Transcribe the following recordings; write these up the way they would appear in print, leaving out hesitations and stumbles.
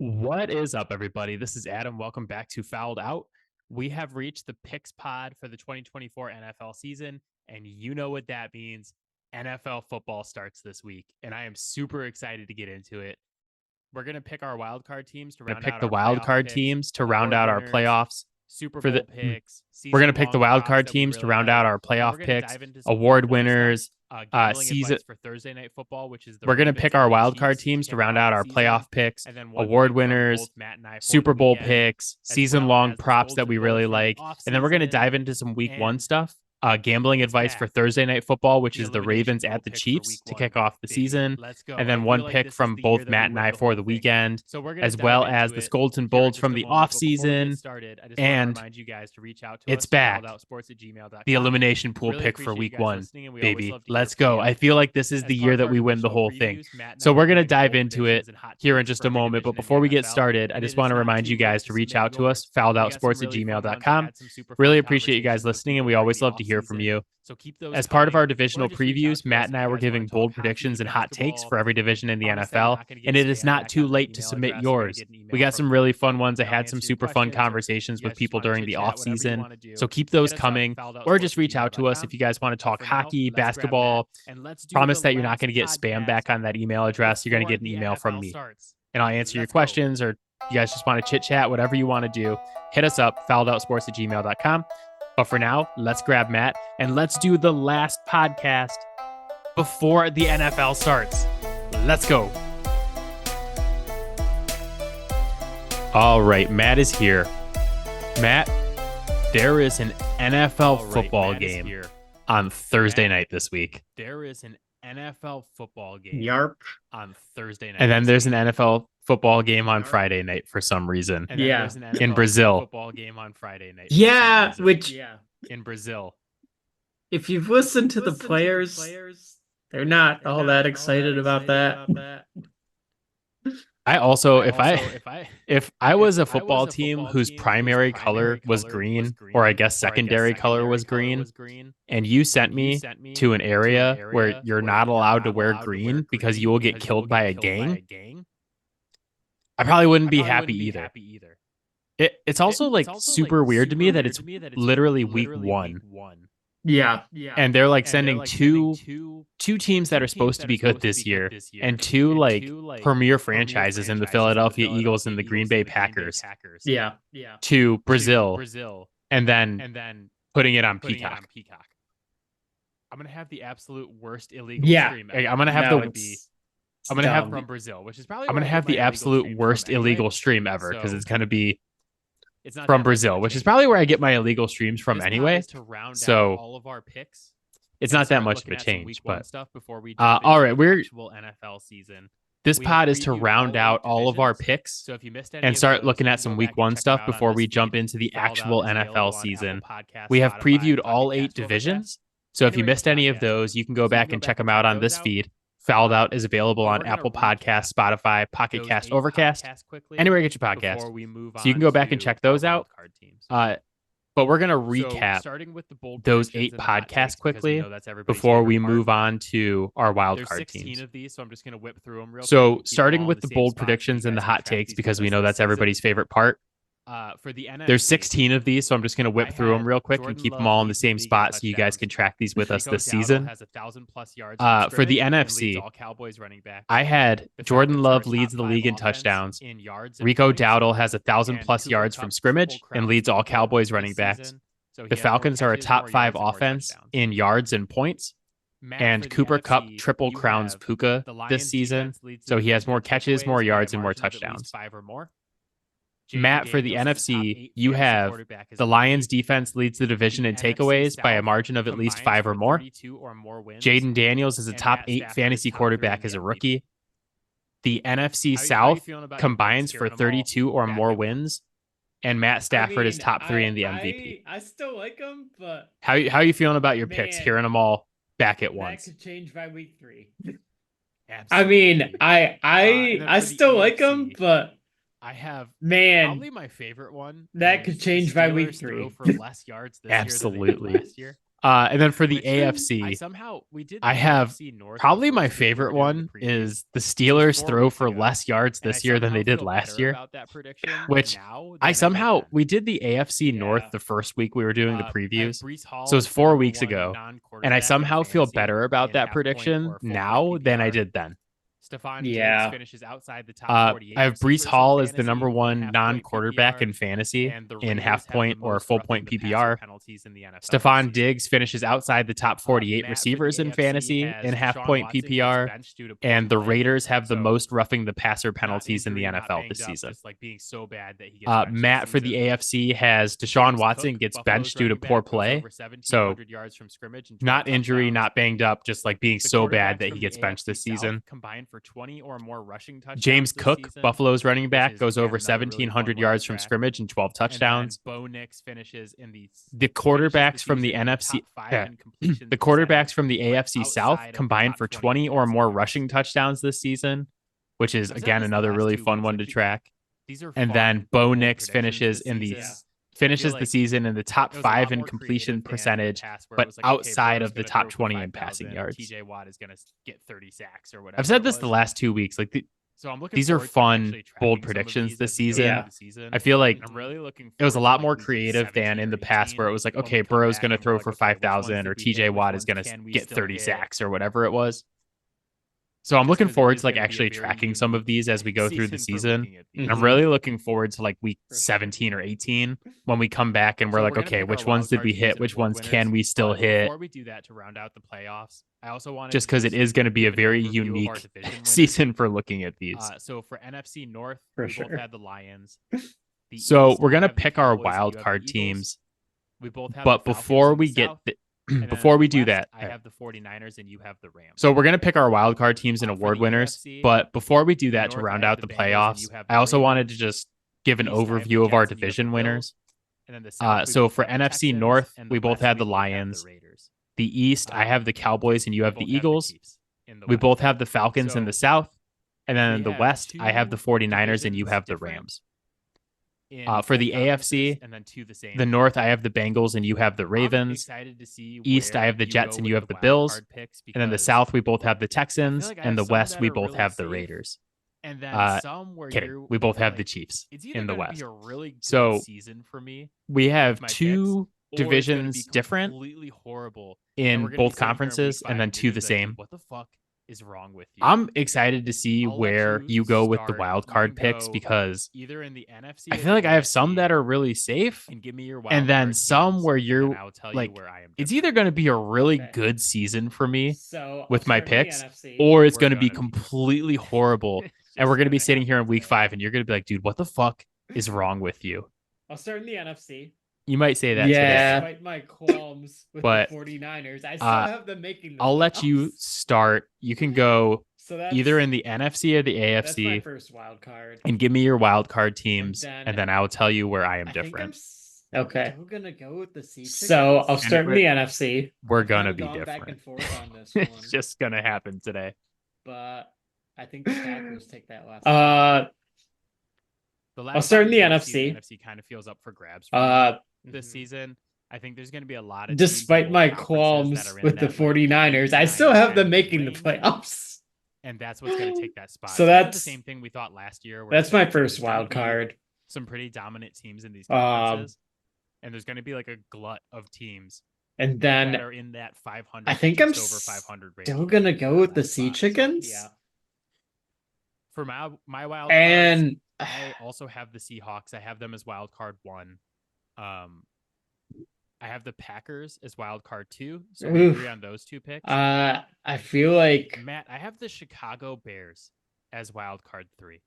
What is up, everybody? This is Adam. Welcome back to Fouled Out. We have reached the picks pod for the 2024 NFL season, and you know what that means. NFL football starts this week, and I am super excited to get into it. We're going to pick our wildcard teams to round out our wildcard teams to round out our playoffs. Super Bowl picks. We're going to pick the wildcard teams to round out our playoff picks, award winners, season for Thursday Night Football, which is we're going to pick our wildcard teams to round out our playoff picks, award winners, Super Bowl picks, season-long props that we really like, and then we're going to dive into some Week 1 stuff. Gambling advice for Thursday Night Football, which is the Ravens at the Chiefs to kick off the season. And then one pick from both Matt and I for the weekend, as well as the Scolds and Bolds from the offseason. And it's back. The elimination pool pick for Week 1, baby. Let's go. I feel like this is the year that we win the whole thing. So we're going to dive into it here in just a moment. But before we get started, I just want to remind you guys to reach out to us, fouledoutsports@gmail.com. Really appreciate you guys listening, and we always love to hear from you. As part of our divisional previews, Matt and I were giving bold predictions and hot takes for every division in the NFL, and it is not too late to submit yours. We got some really fun ones. I had some super fun conversations with people during the offseason, so keep those coming, or just reach out to us if you guys want to talk hockey, basketball. Promise that you're not going to get spam back on that email address. You're going to get an email from me, and I'll answer your questions, or you guys just want to chit chat, whatever you want to do. Hit us up, fouledoutsports@gmail.com. But for now, let's grab Matt and let's do the last podcast before the NFL starts. Let's go. All right, Matt is here. Matt, there is an NFL football game on Thursday night this week. There is an NFL football game on Thursday night. And then there's an NFL football game on Friday night for some reason. In Brazil. Football game on Friday night. In Brazil. If you've listened to the players, they're not all that excited about that. I also, if I was a football team whose primary color was green, or I guess secondary color was green, and you sent me to an area where you're not allowed to wear green because you will get killed by a gang, I probably wouldn't be happy either. It's also like super weird to me that it's literally week 1. Yeah. And they're like sending two teams that are supposed to be good this year, and two like premier franchises in the Philadelphia Eagles and the Green Bay Packers. Yeah. To Brazil, and then putting it on Peacock. I'm gonna have the absolute worst illegal stream. I'm gonna have from Brazil, which is probably I'm gonna have the absolute worst illegal stream ever, because it's gonna be from Brazil, which is probably where I get my illegal streams from anyway. So all of our picks, it's not that much of a change. But all right, we're NFL season. This pod is to round out all of our picks, so if you missed any, and start looking at some week 1 stuff before we jump into the actual NFL season. We have previewed all 8 divisions, so if you missed any of those, you can go back and check them out on this feed. Fouled Out is available on Apple Podcasts, Spotify, Pocket Cast, Overcast, anywhere you get your podcast. So you can go back and check those out. But we're going to recap those 8 podcasts quickly before we move on to our wildcard teams. So starting with the bold predictions and the hot takes, because we know that's everybody's favorite part. There's 16 of these, so I'm just going to whip through them real quick and keep them all in the same spot so you guys can track these with us this season. For the NFC, I had Jordan Love leads the league in touchdowns. Rico Dowdle has 1,000+ yards from scrimmage and leads all Cowboys running backs. The Falcons are a top 5 offense in yards and points. And Cooper Kupp triple crowns Puka this season, so he has more catches, more yards, and more touchdowns. Matt, for the NFC, you have the Lions defense leads the division in takeaways by a margin of at least 5 or more. Jaden Daniels is a top 8 fantasy quarterback as a rookie. The NFC South combines for 32 or more wins, and Matt Stafford is top 3 in the MVP. I still like him, but how are you feeling about your picks? Hearing them all back at once. That could change by week 3. I mean, I still like him, but I have probably my favorite one. That could change by week 3 for less yards this year than last year. And then for the AFC, I have probably my favorite one is the Steelers throw for less yards this year than they did last year, which we did the AFC North the first week we were doing the previews. So it was 4 weeks ago. And I somehow feel better about that prediction now than I did then. Stephon Diggs finishes outside the top 48. I have Breece Hall as the number one non-quarterback in fantasy in half point or full point PPR. Stephon Diggs finishes outside the top 48 receivers in fantasy in half point PPR. And the Raiders have the most roughing the passer penalties in the NFL this season. Matt for the AFC has Deshaun Watson gets benched due to poor play. So not injury, not banged up, just like being so bad that he gets benched this season. Combined for 20 or more rushing touchdowns. James Cook, Buffalo's running back, goes over 1,700 yards from scrimmage and 12 touchdowns. Bo Nix finishes in the quarterbacks from the NFC, the quarterbacks from the AFC South combined for 20 or more rushing touchdowns this season, which is again another really fun one to track. And then Bo Nix finishes the season in the top 5 in completion percentage, but outside of the top 20 in passing yards. TJ Watt is going to get 30 sacks or whatever. I've said this the last 2 weeks. These are fun, bold predictions this season. Yeah. I feel like I'm really looking. It was a lot more creative than in the past, where it was like, okay, Burrow's going to throw for 5,000, or TJ Watt is going to get 30 sacks, or whatever it was. So I'm looking forward to actually tracking some of these as we go through the season. And I'm really looking forward to week 17 or 18 when we come back and we're like, okay, which ones did we hit? Which ones can we still hit? Before we do that, to round out the playoffs, I also want just because it is going to be a very unique season for looking at these. So for NFC North, we both had the Lions. So we're going to pick our wild card teams. We both have but before we get before we do that, I have the 49ers and you have the Rams. So we're going to pick our wild card teams and award winners. But before we do that, to round out the playoffs, I also wanted to just give an overview of our division winners. So for NFC North, we both had the Lions. The East, I have the Cowboys and you have the Eagles. We both have the Falcons in the South. And then in the West, I have the 49ers and you have the Rams. For the AFC, the North, I have the Bengals and you have the Ravens. East, I have the Jets and you have the Bills. And then the South, we both have the Texans. And the West, we both have the Raiders. And then we both have the Chiefs in the West. So we have 2 divisions different in both conferences, and then 2 the same. What the fuck is wrong with you? I'm excited to see where you go with the wild card picks, because either in the NFC, I feel like I have some that are really safe, and give me your wild and then card some teams, where you're like, where I am it's either going to be a really good season for me with my picks, NFC, or it's going to be completely horrible, and we're going to be sitting here in week 5, and you're going to be like, dude, what the fuck is wrong with you? I'll start in the NFC. You might say that today. Despite my qualms with but, the 49ers, I still have them making the I'll playoffs. let you start. You can go either in the NFC or the AFC. That's my first wild card. And give me your wild card teams, and then I will tell you where I am different. Okay. We're gonna go with the Sea Chickens. So I'll start in the NFC. We're gonna be Back different. and forth on this one, It's just gonna happen today. but I think the Packers take that last. I'll start in the NFC. The NFC kind of feels up for grabs this season. I think there's going to be a lot of despite my qualms with the 49ers, I still have them making the playoffs. And that's what's going to take that spot. So that's the same thing we thought last year. That's my first wild card. Some pretty dominant teams in these conferences. And there's going to be like a glut of teams. And then that are in that 500. I think I'm over 500 range. still going to go with the Sea Chickens. Yeah. For my wild and cards, I also have the Seahawks. I have them as wild card 1. I have the Packers as wild card 2. So we agree on those 2 picks. I feel like Matt, I have the Chicago Bears as wild card 3.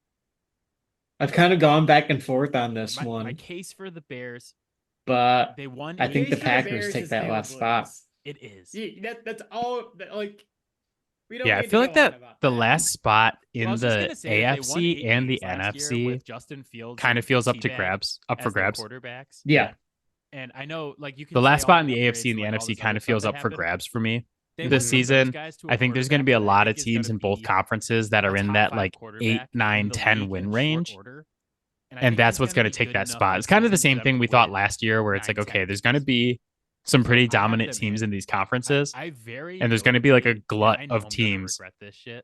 I've kind of gone back and forth on this one. My case for the Bears, but they won. I think the Packers take that last spot. It is. Yeah, that's all. Like, we don't. Yeah, I feel like that the last spot in the AFC and the NFC kind of feels up to grabs, up for grabs. Quarterbacks. Yeah. And I know, like, you can the last spot in the AFC and the NFC kind of feels up for grabs for me this season. I think there's going to be a lot of teams in both conferences that are in that like 8, 9, 10 win range. And that's what's going to take that spot. It's kind of the same thing we thought last year, where it's like, okay, there's going to be some pretty dominant teams in these conferences. And there's going to be like a glut of teams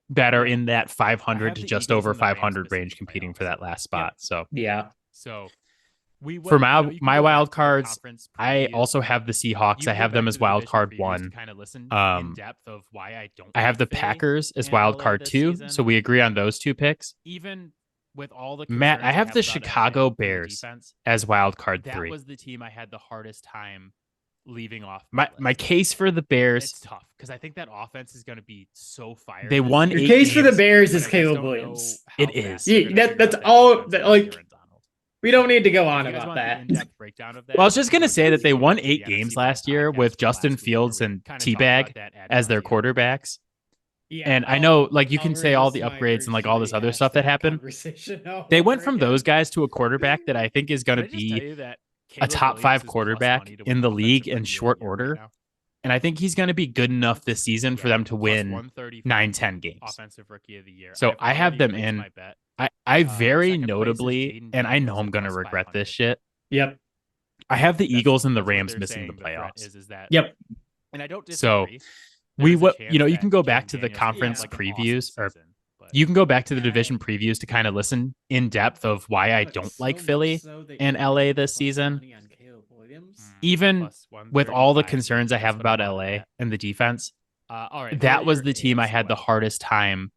that are in that 500 to just over 500 range competing for that last spot. So for my wild cards, I also have the Seahawks. I have them as wild card 1. I have the Packers as wild card 2. So we agree on those 2 picks. Even with all the Matt, I have the Chicago Bears as wild card 3. That was the team I had the hardest time leaving off. My case for the Bears. It's tough because I think that offense is going to be so fired. They won. Your case for the Bears is Caleb Williams. It is. Yeah, that's all. Like, we don't need to go on about that. Well, I was just going to say that they won 8 games last year with Justin Fields and T-Bag as their quarterbacks. Yeah, and I know, like, you can say all the upgrades and like all this other stuff that happened. They went from those guys to a quarterback that I think is going to be a top 5 quarterback in the league in short order. And I think he's going to be good enough this season for them to win 9-10 games. Offensive rookie of the year. So I have them in. I very notably, and I know I'm going to regret this shit. Yep. I have the Eagles and the Rams missing the playoffs. Yep. And I don't disagree. So you can go back to the conference previews, or you can go back to the division previews to kind of listen in depth of why I don't like Philly and LA this season. Even with all the concerns I have about LA and the defense, that was the team I had the hardest time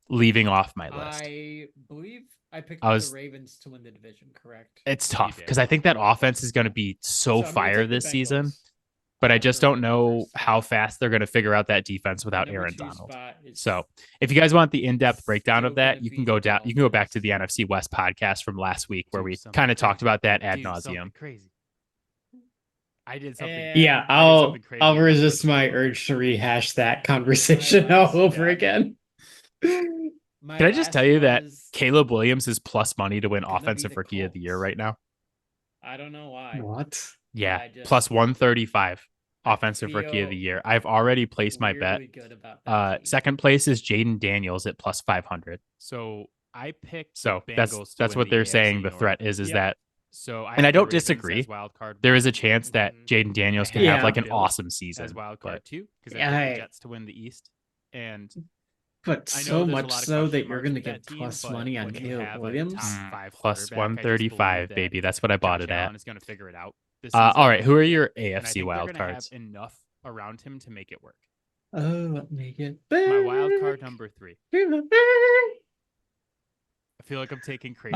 leaving off my list. I believe I picked the Ravens to win the division, correct? It's tough because I think that offense is going to be so fire this season, but I just don't know how fast they're going to figure out that defense without Aaron Donald. So if you guys want the in-depth breakdown of that, you can go down. You can go back to the NFC West podcast from last week where we kind of talked about that ad nauseum. Crazy. I did something. Yeah, I'll resist my urge to rehash that conversation all over again. Can I just tell you that Caleb Williams is plus money to win Offensive Rookie of the Year right now? I don't know why. What? Yeah, plus 135 Offensive Rookie of the Year. I've already placed my bet. Second place is Jaden Daniels at plus 500. So I picked. So that's what they're saying. The threat is that. So I don't disagree. There is a chance that Jaden Daniels can have like an awesome season as wild card 2 because I picked the Jets to win the East, and but so much so that you're going to get plus money on Caleb Williams. Plus 135, baby. That's what I bought it at. Is going to figure it out. All right, who are your AFC wild cards? Enough around him to make it work. Oh, let me get my wild card number 3. I feel like I'm taking crazy.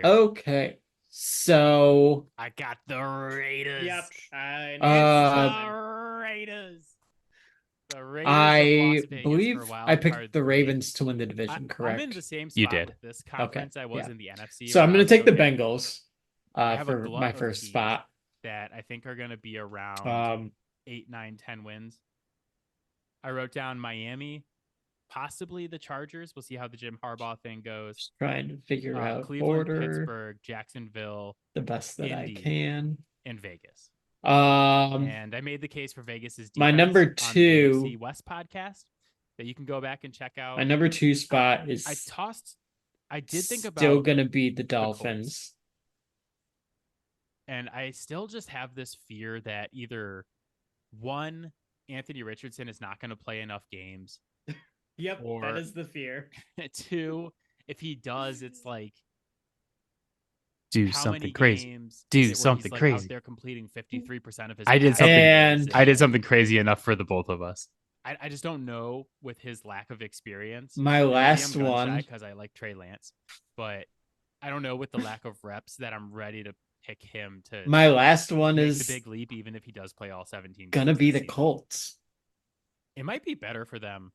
Okay. So I got the Raiders. Yep. The Raiders. I believe I picked the Ravens to win the division, correct? I'm in the same spot you did. With this conference I was in the NFC. So I'm going to take the Bengals for my first spot. That I think are going to be around 8, 9, 10 wins. I wrote down Miami. Possibly the Chargers. We'll see how the Jim Harbaugh thing goes. Just trying to figure out Cleveland, order, Pittsburgh, Jacksonville, the best that Indy, I can, and Vegas. And I made the case for Vegas's defense my number 2 on the NFC West podcast that you can go back and check out. My number 2 spot is I did think about still going to be the Dolphins. And I still just have this fear that either one, Anthony Richardson is not going to play enough games. Yep, that is the fear. 2, if he does, it's like do something crazy. Do something crazy. They're completing 53% of his. I did something crazy enough for the both of us. I just don't know with his lack of experience. My last one, because I like Trey Lance, but I don't know with the lack of reps that I'm ready to pick him to. My last one is the big leap, even if he does play all 17. Gonna be the Colts. It might be better for them.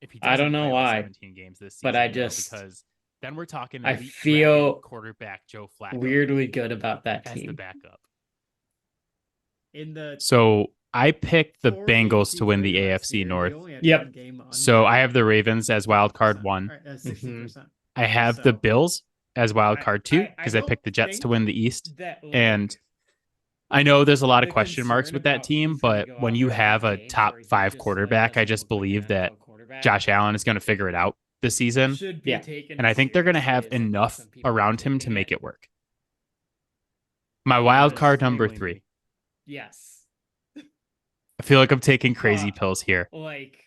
If he I don't know why, 17 games this season, but I just because then we're talking. I feel quarterback Joe Flacco weirdly good about that as team. the backup. So I picked the Bengals to win the AFC North. Yep. So I have the Ravens as wild card 1. I have the Bills as wild card 2 because I picked the Jets to win the East. And I know there's a lot of question marks with that team, but when you have a top 5 quarterback, I just believe that Josh Allen is going to figure it out this season. Yeah. And I think they're going to have enough around him to make it work. My wild card number 3. Yes. I feel like I'm taking crazy pills here. Like,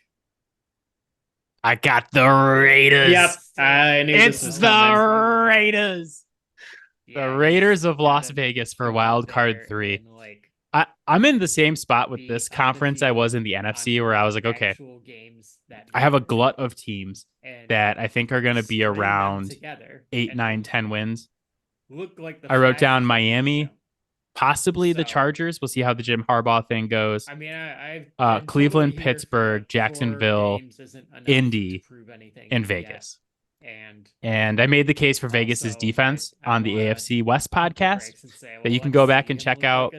I got the Raiders. Yep, I knew it's this was the coming. Raiders. The Raiders of Las Vegas for wild card 3. Like, I'm in the same spot with this conference I was in the NFC, where I was like, okay, I have a glut of teams that I think are going to be around 8, 9, 10 wins. I wrote down Miami, possibly the Chargers. We'll see how the Jim Harbaugh thing goes. I mean, Cleveland, Pittsburgh, Jacksonville, Indy, and Vegas. And I made the case for Vegas's defense on the AFC West podcast that you can go back and check out.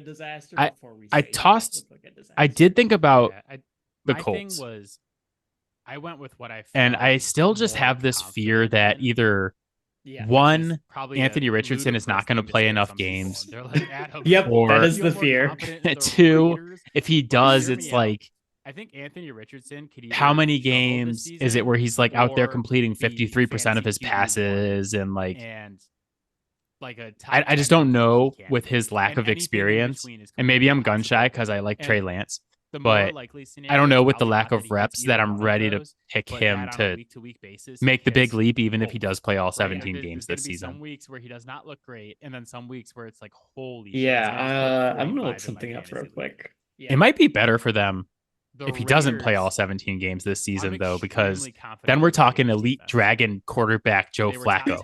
I did think about the Colts. I went with what I felt, and I still just have this fear that either one, Anthony Richardson is not going to play enough games. Yep, that is the fear. Two, if he does, it's like, I think Anthony Richardson could how many games is it where he's like out there completing 53% of his passes and like I just don't know with his lack of experience. And maybe I'm gun shy because I like Trey Lance, but I don't know with the lack of reps that I'm ready to pick him to make the big leap, even if he does play all 17 games this season. Some weeks where he does not look great, and then some weeks where it's like, holy shit. I'm gonna look something up real quick. It might be better for them if he doesn't play all 17 games this season, though, because then we're talking elite dragon quarterback Joe Flacco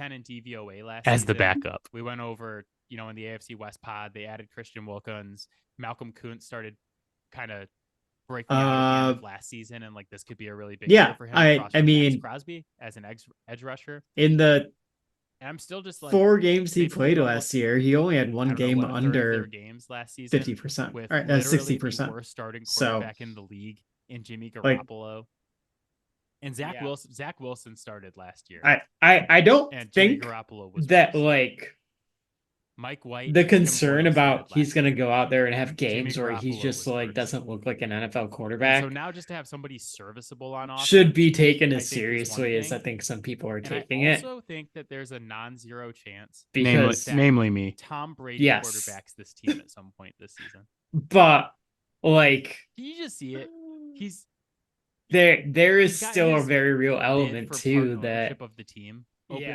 as the backup. We went over, in the AFC West pod, they added Christian Wilkins. Malcolm Kuntz started kind of breaking out at the end of last season, and like this could be a really big year for him. I mean, Max Crosby as an edge rusher. In the And I'm still just like 4 games he played last year, he only had one game under games last season 50%. with 60%. Worst starting quarterback in the league in Jimmy Garoppolo. And Zach Wilson started last year. I don't think Garoppolo was that worse. like Mike White, the concern about he's going to go out there and have games where he just like doesn't look like an NFL quarterback. So now just to have somebody serviceable on offense should be taken as seriously as I think some people are taking it. I also think that there's a non-zero chance because namely me, Tom Brady quarterbacks this team at some point this season. But like, can you just see it? He's there is still a very real element too that of the team.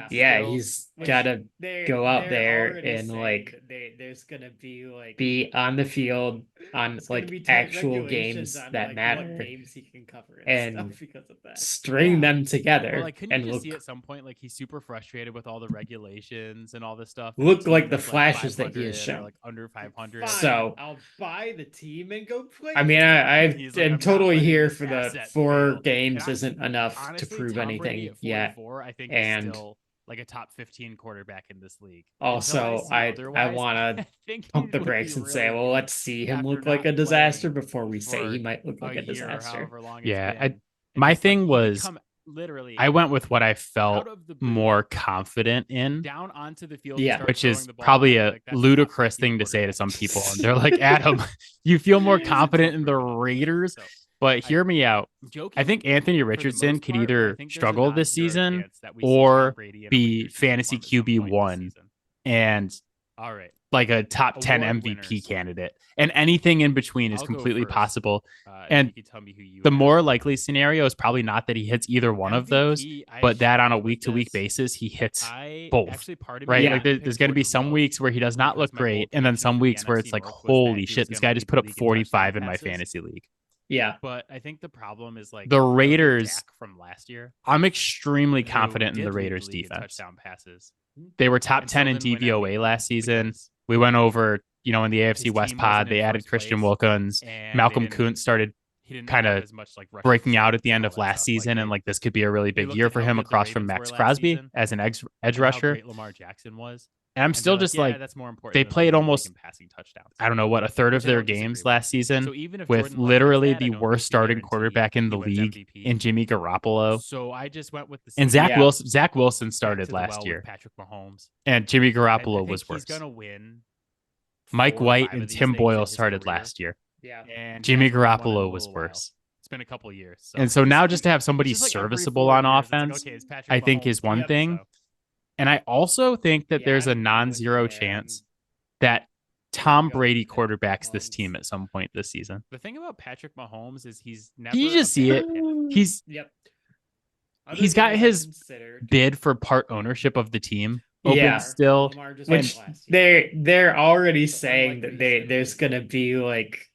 He's got to go out there and like there's gonna be like be on the field on like actual games that matter, games he can cover and because of that. String them together. Like, couldn't you just see at some point like he's super frustrated with all the regulations and all this stuff? Look like the flashes that he has shown, like under 500. So I'll buy the team and go play. I mean, I'm totally here for the 4 games isn't enough to prove anything yet. I think and still like a top 15 quarterback in this league. Also, I want to pump the brakes and say, well, let's see him look like a disaster before we say he might look like a disaster. Yeah, my thing was literally I went with what I felt more confident in, down onto the field, which is probably a ludicrous thing to say to some people. And they're like, Adam, you feel more confident in the Raiders? But hear me out. I think Anthony Richardson could either struggle this season or be fantasy QB1 and like a top 10 MVP candidate. And anything in between is completely possible. And the more likely scenario is probably not that he hits either one of those, but that on a week-to-week basis, he hits both. Right? Like there's going to be some weeks where he does not look great, and then some weeks where it's like, holy shit, this guy just put up 45 in my fantasy league. Yeah, but I think the problem is like the Raiders from last year. I'm extremely confident in the Raiders defense. They were top 10 in DVOA last season. We went over, in the AFC West pod, they added Christian Wilkins. Malcolm Kuntz started kind of breaking out at the end of last season, and like this could be a really big year for him across from Max Crosby as an edge rusher. Lamar Jackson was. And I'm still just like, that's more important. They played almost passing touchdowns. I don't know what, a third of their games last season with literally the worst starting quarterback in the league in Jimmy Garoppolo. So I just went with the and Zach Wilson started last year. Patrick Mahomes and Jimmy Garoppolo was worse. He's gonna win. Mike White and Tim Boyle started last year. Yeah, and Jimmy Garoppolo was worse. It's been a couple of years. And so now just to have somebody serviceable on offense, I think is one thing. And I also think that there's a non-zero chance that Tom Brady quarterbacks this team at some point this season. The thing about Patrick Mahomes is he's never. Can you just see it? He's got his bid for part ownership of the team open still, which they're already saying that there's gonna be like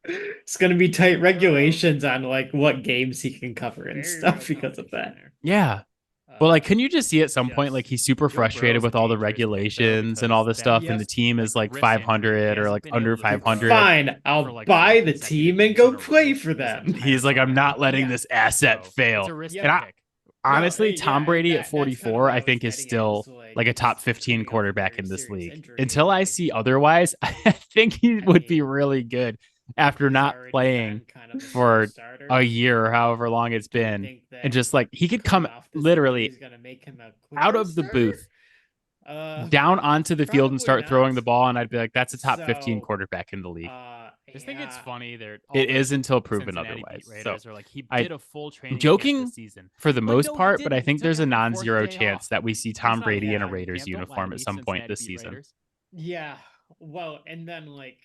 it's gonna be tight regulations on like what games he can cover and stuff because of that. Yeah. But like, can you just see at some point, like he's super frustrated with all the regulations and all this stuff, and the team is like 500 or like under 500. Fine, I'll buy the team and go play for them. He's like, I'm not letting this asset fail. And honestly, Tom Brady at 44, I think is still like a top 15 quarterback in this league. Until I see otherwise, I think he would be really good after not playing for a year or however long it's been. And just like he could come literally out of the booth down onto the field and start throwing the ball, and I'd be like, that's a top 15 quarterback in the league. I just think it's funny. It is until proven otherwise. So like, he did a full training joking season for the most part, but I think there's a non-zero chance that we see Tom Brady in a Raiders uniform at some point this season. Yeah. Well, and then like,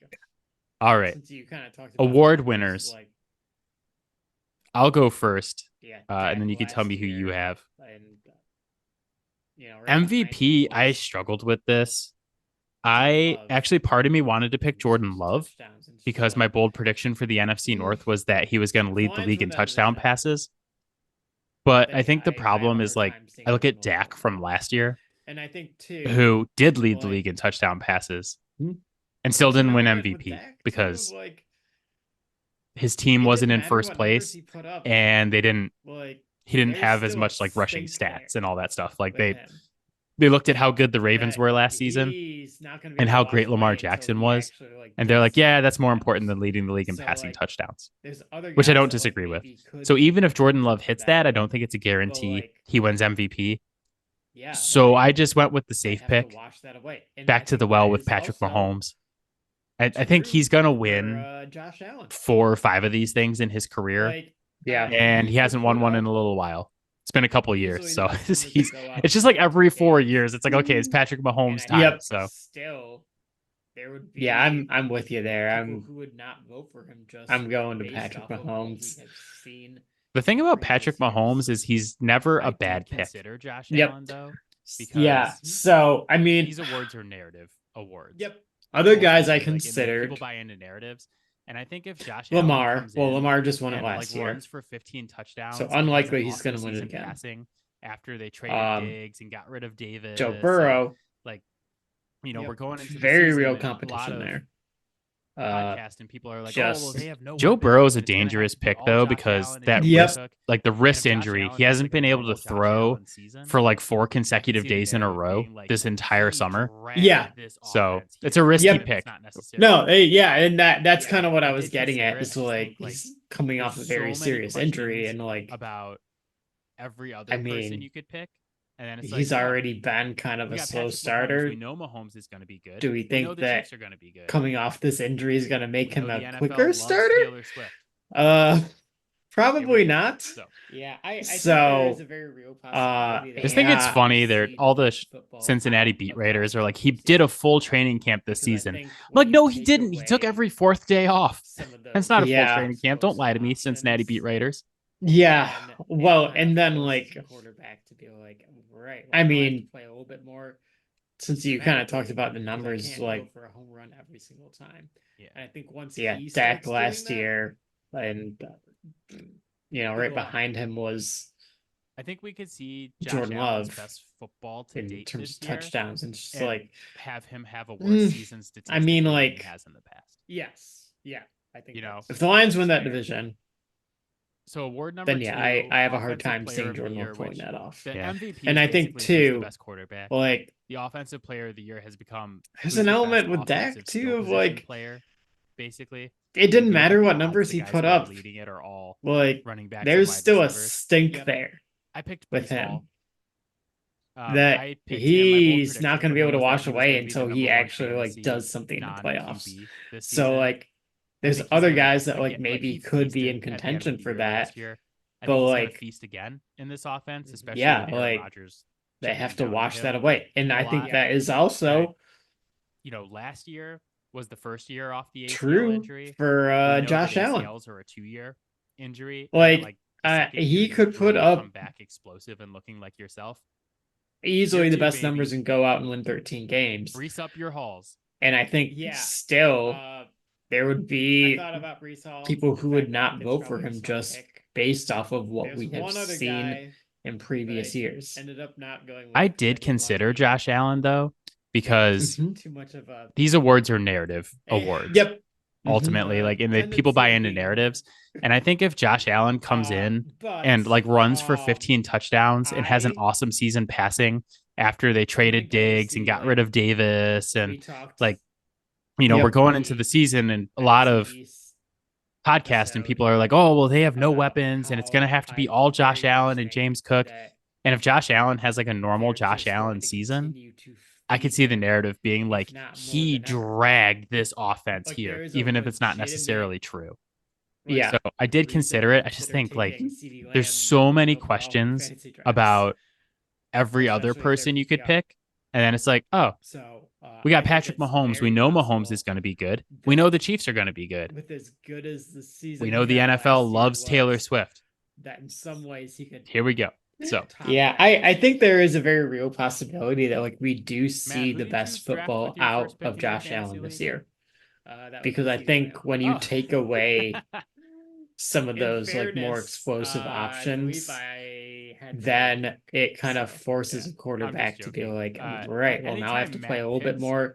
all right, award winners. I'll go first, and then you can tell me who you have. MVP, I struggled with this. Part of me wanted to pick Jordan Love because my bold prediction for the NFC North was that he was going to lead the league in touchdown passes. But I think the problem is like, I look at Dak from last year, and I think who did lead the league in touchdown passes and still didn't win MVP because his team wasn't in first place and he didn't have as much like rushing stats and all that stuff. Like they looked at how good the Ravens were last season and how great Lamar Jackson was. And they're like, yeah, that's more important than leading the league in passing touchdowns, which I don't disagree with. So even if Jordan Love hits that, I don't think it's a guarantee he wins MVP. So I just went with the safe pick, back to the well with Patrick Mahomes. I think he's going to win 4 or 5 of these things in his career. And he hasn't won one in a little while. It's been a couple of years. So it's just like every 4 years. It's like, okay, it's Patrick Mahomes time. Yep. So still, there would be I'm with you there. Who would not vote for him just I'm going to Patrick Mahomes. The thing about Patrick Mahomes is he's never a bad pick. Consider Josh Allen, though. So, I mean, these awards are narrative awards. Yep. Other guys I considered. People buy into narratives. And I think if Josh Lamar just won it last year. Runs for 15 touchdowns. So unlikely he's going to win it again. Passing after they traded Diggs and got rid of Davis. Joe Burrow. We're going into very real competition there. Podcast and people are like, they have no. Joe Burrow's a dangerous pick though, because that risk, like the wrist injury, he hasn't been able to throw for like 4 consecutive days in a row this entire summer. So it's a risky pick. No, and that's kind of what I was getting at. Is like he's coming off a very serious injury, and like about every other person you could pick. And then it's he's already been kind of a slow starter. We know Mahomes is going to be good. Do we think that are going to be good? Coming off this injury is going to make him a quicker starter? Probably not. I think there's a very real possibility. I just think it's funny that all the Cincinnati beat writers are like, he did a full training camp this season. I'm like, no, he didn't. He took every 4th day off. That's not a full training camp. Don't lie to me, Cincinnati beat writers. Yeah, well, and then like quarterback to be like, right. I mean, play a little bit more. Since you kind of talked about the numbers, like for a home run every single time. And I think once Dak last year, and right behind him was. I think we could see Jordan Love best football to in date terms of this year, touchdowns, and just have him have a worse season statistic. I mean, than like he has in the past. Yes, I think if the Lions win that division. So award number then 2, I have a hard time seeing Jordan Love pulling that off. The MVP and I think too, the best quarterback. Like the offensive player of the year has become. There's an element with Dak too of like player, basically. It didn't matter what numbers he put up. Leading it or all like running back. There's still a stink there. I picked with him. That he's not going to be able to wash away until he actually like does something in the playoffs. So like. There's other guys that like maybe could be in contention for that, but like feast again in this offense, especially like Rodgers, they have to wash that away, and I think that is also last year was the first year off the ACL True injury. for Josh Allen. ACLs are a 2-year injury. Like he could put up come back explosive and looking like yourself. Easily the best numbers and go out and win 13 games. Grease up your halls. And I think still there would be people who would not vote for him just based off of what we have seen in previous years. Ended up not going. I did consider Josh Allen though, because too much of these awards are narrative awards. Yep. Ultimately, people buy into narratives. And I think if Josh Allen comes in and runs for 15 touchdowns and has an awesome season passing after they traded Diggs and got rid of Davis and we're going into the season and a lot of podcasts and people are like, oh, well, they have no weapons and it's going to have to be all Josh Allen and James Cook. And if Josh Allen has a normal Josh Allen season, I could see the narrative being he dragged this offense here, even if it's not necessarily true. Yeah. So I did consider it. I just think there's so many questions about every other person you could pick. And then it's we got Patrick Mahomes. We know Mahomes is going to be good. We know the Chiefs are going to be good. With as good as the season, we know the NFL loves Taylor Swift. That in some ways he could. Here we go. So yeah, I think there is a very real possibility that we do see the best football out of Josh Allen this year. Because I think when you take away some of those more explosive options, then it kind of forces a quarterback to be right, well, now I have to play a little bit more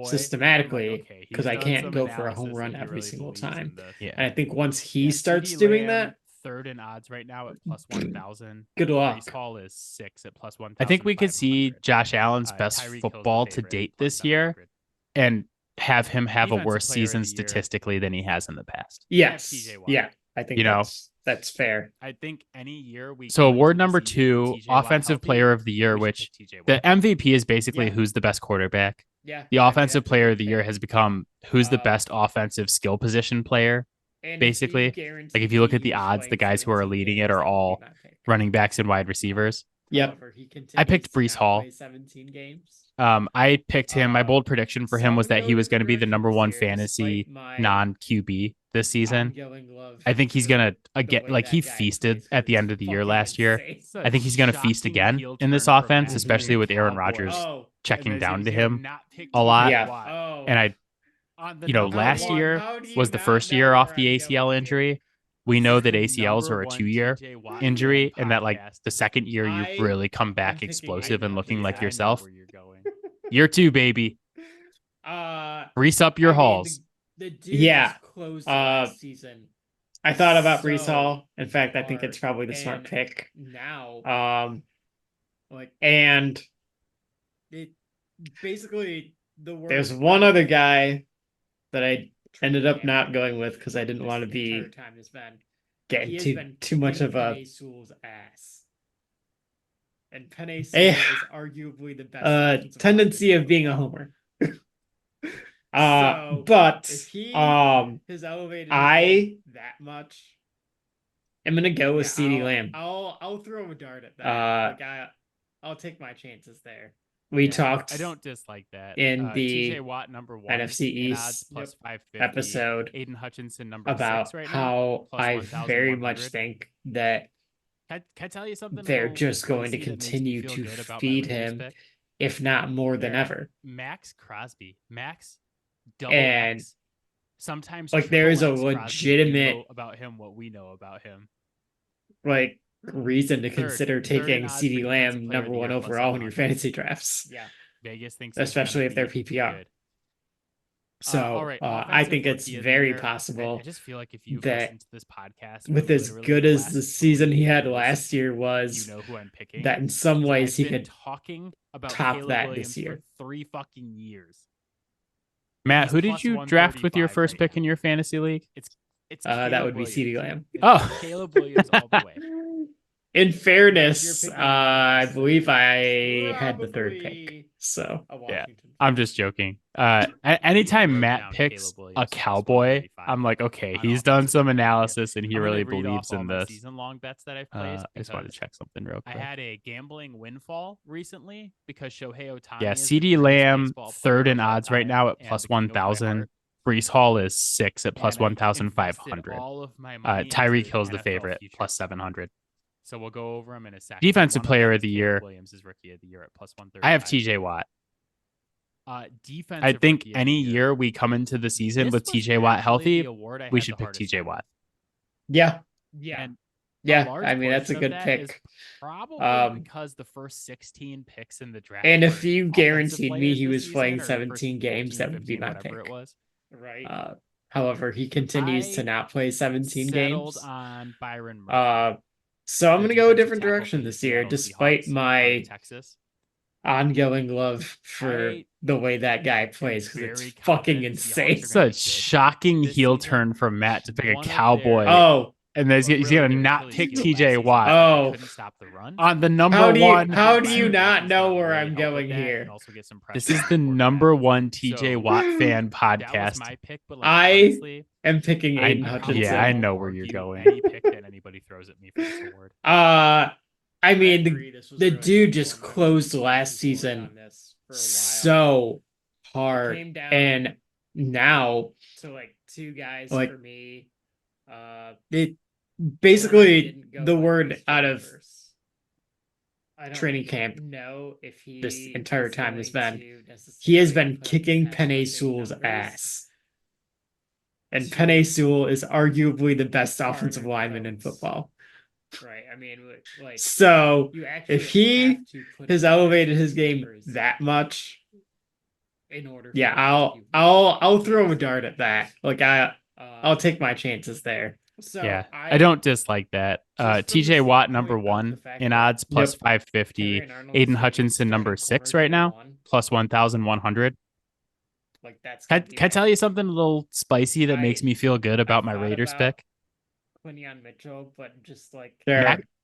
systematically because I can't go for a home run every single time. And I think once he starts doing that, third in odds right now at plus 1,000. Good luck. Breece Hall is 6 at plus 1,000. I think we could see Josh Allen's best football to date this year and have him have a worse season statistically than he has in the past. Yes. Yeah. I think that's fair. I think any year So award number 2, offensive player of the year, which the MVP is basically who's the best quarterback. Yeah. The offensive player of the year has become who's the best offensive skill position player. Basically, if you look at the odds, the guys who are leading it are all running backs and wide receivers. Yep. I picked Breece Hall. 17 games. I picked him. My bold prediction for him was that he was going to be the number 1 fantasy non-QB this season. I think he's going to again, he feasted at the end of the year last year. I think he's going to feast again in this offense, especially with Aaron Rodgers checking down to him a lot. Yeah. And last year was the first year off the ACL injury. We know that ACLs are a 2-year injury and that the second year you really come back explosive and looking like yourself. Year 2, baby. Breece up your halls. Season. I thought about Breece Hall. In fact, I think it's probably the smart pick. Now, and it basically there's one other guy that I ended up not going with because I didn't want to be getting too much of a ass. And Penei Sewell is arguably the best tendency of being a homer. But if he has elevated that much, I'm gonna go with CeeDee Lamb. I'll throw a dart at that. I'll take my chances there. We talked. I don't dislike that. In the TJ Watt number 1 NFC East plus 550, episode Aiden Hutchinson number about 6 right now, how I very much think that can I tell you something? They're just going to continue to feed him, if not more than ever. Max Crosby, and X. Sometimes there is a legitimate about him what we know about him. Reason to consider taking CeeDee Lamb number 1 overall in your fantasy drafts. Yeah, Vegas thinks, especially if they're PPR. So I think it's very possible. I just feel like if you listen to this podcast with as good as the season he had last year was, who I'm picking, that in some ways he could talking about top Caleb that Williams this year. For 3 fucking years. Matt, who did you draft with your first pick in your fantasy league? It's that would be CeeDee Lamb. Caleb Williams all the way. in fairness, I believe I had the third pick. So yeah, I'm just joking. Anytime Matt picks a Cowboy, I'm like, okay, he's done some analysis and he really believes in this. Season-long bets that I've placed. I just wanted to check something real quick. I had a gambling windfall recently because Shohei Ohtani. Yeah, CD Lamb third in odds right now at plus 1,000. Brees Hall is 6 at plus 1,500. Tyreek Hill's the favorite, plus 700. So we'll go over him in a second. Defensive player of the year. Williams is rookie of the year at plus 130. I have TJ Watt. I think any year we come into the season with TJ Watt healthy, we should pick TJ Watt. Yeah. Yeah. I mean, that's a good pick. Probably because the first 16 picks in the draft. And if you guaranteed me he was playing 17 games, that would be my pick. It was. Right. However, he continues to not play 17 games. On Byron Murphy. So I'm going to go a different direction this year, despite my ongoing love for the way that guy plays, because it's fucking insane. It's a shocking heel turn from Matt to pick a Cowboy. Oh. And then he's going to not pick TJ Watt. Oh. On the number one. How do you not know where I'm going here? This is the number one TJ Watt fan podcast. I am picking Aiden Hutchinson. Yeah, I know where you're going. Any pick that anybody throws at me for this award. I mean, the dude just closed last season so hard, and now so like two guys like, for me. It basically the word out of training camp. No, if he this entire time has been kicking Penei Sewell's ass, and Penei Sewell is arguably the best offensive lineman in football. Right. I mean, like, so if he has elevated his game that much, in order, yeah, I'll throw a dart at that. Like I'll take my chances there. So yeah, I don't dislike that. TJ Watt number one in odds plus 550. Aiden Hutchinson number 6 right now plus 1,100. Like that's. Can I tell you something a little spicy that makes me feel good about my Raiders pick? Quinion Mitchell, but just like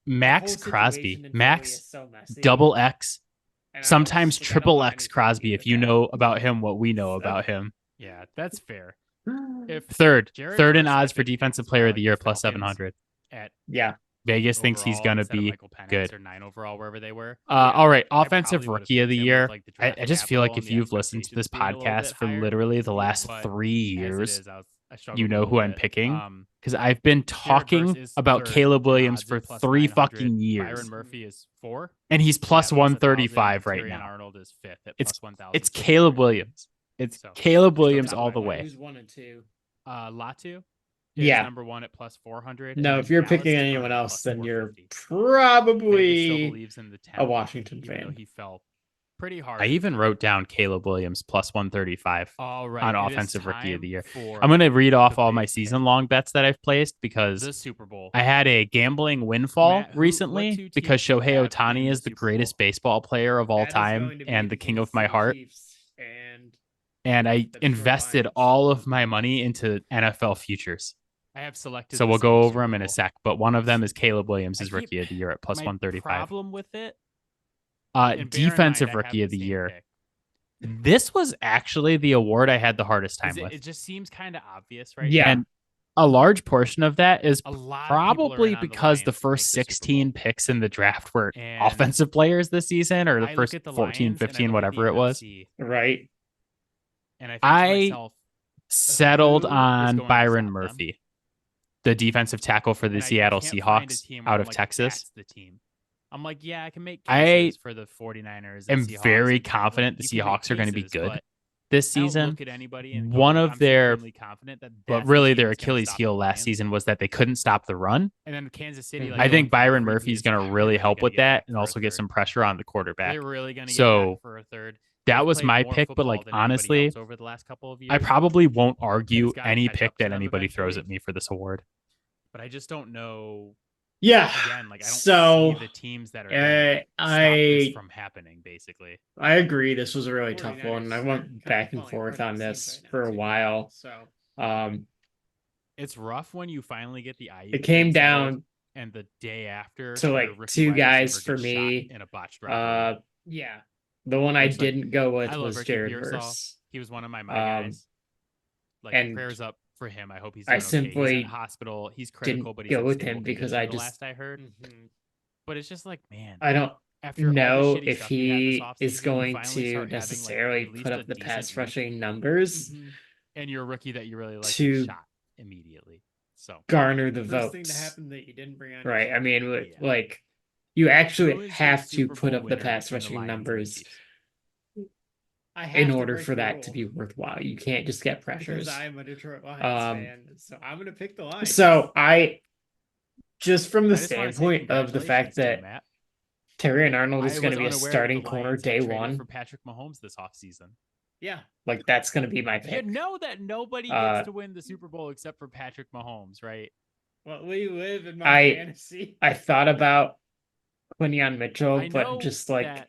Max Crosby, Max double X, sometimes triple X Crosby. If you know about him, what we know about him. Yeah, that's fair. If third in odds for defensive player of the year plus 700. Yeah, Vegas thinks he's gonna be good. Or 9 overall, wherever they were. All right, offensive rookie of the year. I just feel like if you've listened to this podcast for literally the last 3 years, you know who I'm picking, because I've been talking about Caleb Williams for 3 fucking years. Byron Murphy is 4, and he's plus 135 right now. Arnold is 5th at it's plus 1,000. It's Caleb Williams. It's Caleb Williams all the way. Who's 1 and 2? Latu. Yeah, number 1 at plus 400. No, if you're picking anyone else, then you're probably a Washington fan. He fell pretty hard. I even wrote down Caleb Williams plus 135 on offensive rookie of the year. I'm going to read off all my season long bets that I've placed because the Super Bowl. I had a gambling windfall recently because Shohei Ohtani is the greatest baseball player of all time and the king of my heart. And I invested all of my money into NFL futures. I have selected. So we'll go over them in a sec, but one of them is Caleb Williams is rookie of the year at plus 135. Problem with it. Defensive rookie of the year. This was actually the award I had the hardest time with. It just seems kind of obvious, right? Yeah. And a large portion of that is probably because the first 16 picks in the draft were offensive players this season, or the first 14, 15, whatever it was. Right. And I settled on Byron Murphy, the defensive tackle for the Seattle Seahawks out of Texas. The team. I'm like, yeah, I can make cases for the 49ers. I'm very confident the Seahawks are going to be good this season. One of their, but really their Achilles heel last season was that they couldn't stop the run. And then Kansas City, I think Byron Murphy is going to really help with that and also get some pressure on the quarterback. They're really going to get for a third. That was my pick, but like honestly, over the last couple of years, I probably won't argue any pick that anybody throws at me for this award. But I just don't know. Yeah. Again, like I don't see the teams that are stop this from happening. Basically, I agree. This was a really tough one. I went back and forth on this for a while. So, it's rough when you finally get the IU. It came down and the day after. So like two guys for me. In a botched robbery. Yeah. The one I didn't go with was Jared Pearsall. Verse. He was one of my guys. Like, and prayers up for him. I hope he's doing simply okay. He's in hospital. He's critical, but he's go with him because I just last I heard. But it's just like, man, I don't after know if he is going to necessarily put up the pass rushing numbers and you're a rookie that you really like to shot immediately. So garner the votes. Thing to happen that you didn't bring on right. I mean, like you actually have to put up the pass rushing numbers in order for that to be worthwhile. You can't just get pressures. Because I'm a Detroit Lions fan, so I'm going to pick the Lions. So just from the standpoint of the fact that Terrion Arnold is going to be a starting corner day one for Patrick Mahomes this offseason. Yeah, like that's going to be my pick. You know that nobody gets to win the Super Bowl except for Patrick Mahomes, right? Well, we live in my fantasy. I thought about Quinyon Mitchell, but just like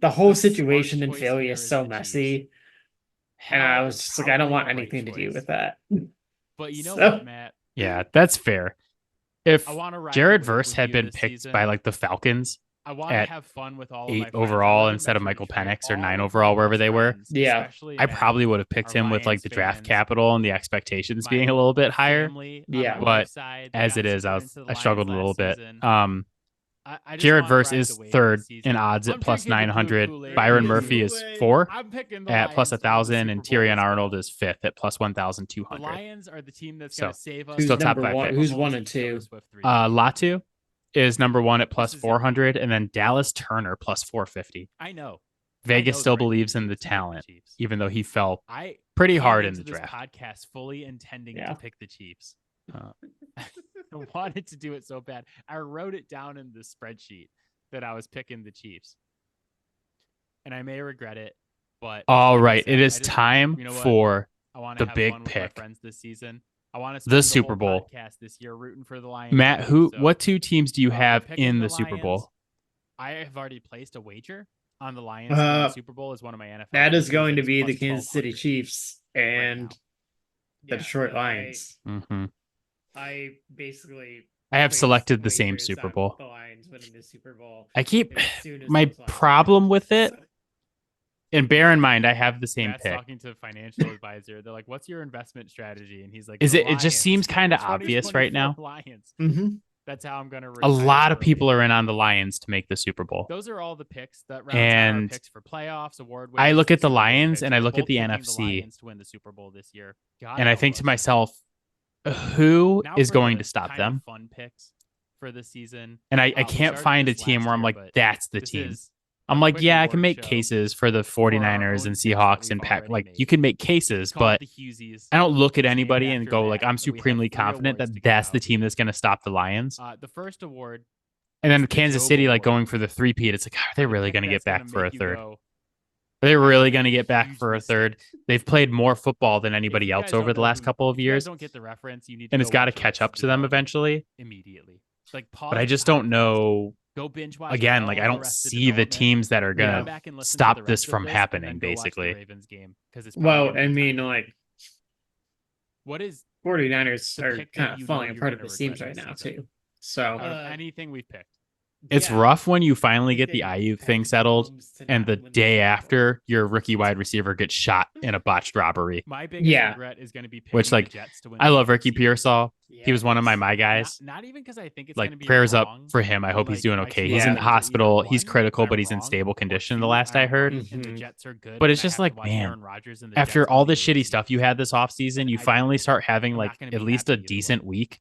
the whole situation in Philly is so messy. And I was just like, I don't want anything to do with that. But you know what, Matt? Yeah, that's fair. If Jared Verse had been picked by like the Falcons at have fun with all 8 overall instead of Michael Penix or 9 overall, wherever they were, I probably would have picked him with like the draft capital and the expectations being a little bit higher. But as it is, I struggled a little bit. Jared Verse is third in odds at plus 900. Byron Murphy is 4 at plus 1,000, and Terrion Arnold is 5th at plus 1,200. The Lions are the team that's going to save us. Who's top 5? Who's 1 and 2? Latu is number 1 at plus 400, and then Dallas Turner plus 450. I know. Vegas still believes in the talent, even though he fell pretty hard in the draft. Podcast fully intending to pick the Chiefs. I wanted to do it so bad. I wrote it down in the spreadsheet that I was picking the Chiefs. And I may regret it, but all right, it is time for the big pick. Friends this season. I want to the Super Bowl this year rooting for the Lions. Matt, what 2 teams do you have in the Super Bowl? I have already placed a wager on the Lions in the Super Bowl as one of my NFL. That is going to be the Kansas City Chiefs and the Detroit Lions. I basically have selected the same Super Bowl. The Lions winning the Super Bowl. I keep my problem with it, and bear in mind I have the same pick. Talking to a financial advisor, they're like, "What's your investment strategy?" And he's like, it just seems kind of obvious right now. Lions. That's how I'm going to. A lot of people are in on the Lions to make the Super Bowl. Those are all the picks that round out picks for playoffs, award winners. I look at the Lions and I look at the NFC to win the Super Bowl this year, and I think to myself, who is going to stop them? Fun picks for the season, and I can't find a team where I'm like, that's the team. I'm like, yeah, I can make cases for the 49ers and Seahawks and Pack. Like, you can make cases, but I don't look at anybody and go like, I'm supremely confident that that's the team that's going to stop the Lions. The first award, and then Kansas City, like going for the 3-peat. It's like, are they really going to get back for a third? Are they really going to get back for a third? They've played more football than anybody else over the last couple of years. Don't get the reference. You need, and it's got to catch up to them eventually. Immediately. Like, but I just don't know. Go binge watch again. Like, I don't see the teams that are gonna stop this from happening. Basically, Ravens game well, I mean, like, what is 49ers are kind of falling apart at the seams right now too. So anything we picked. It's rough when you finally get the Ayuk thing settled, and the day after your rookie wide receiver gets shot in a botched robbery. My biggest regret is going to be which, like, I love Ricky Pearsall. He was one of my guys. Not even because I think it's like prayers up for him. I hope he's doing okay. He's in the hospital. He's critical, but he's in stable condition. The last I heard, and the Jets are good. But it's just like, man, after all the shitty stuff you had this offseason, you finally start having like at least a decent week.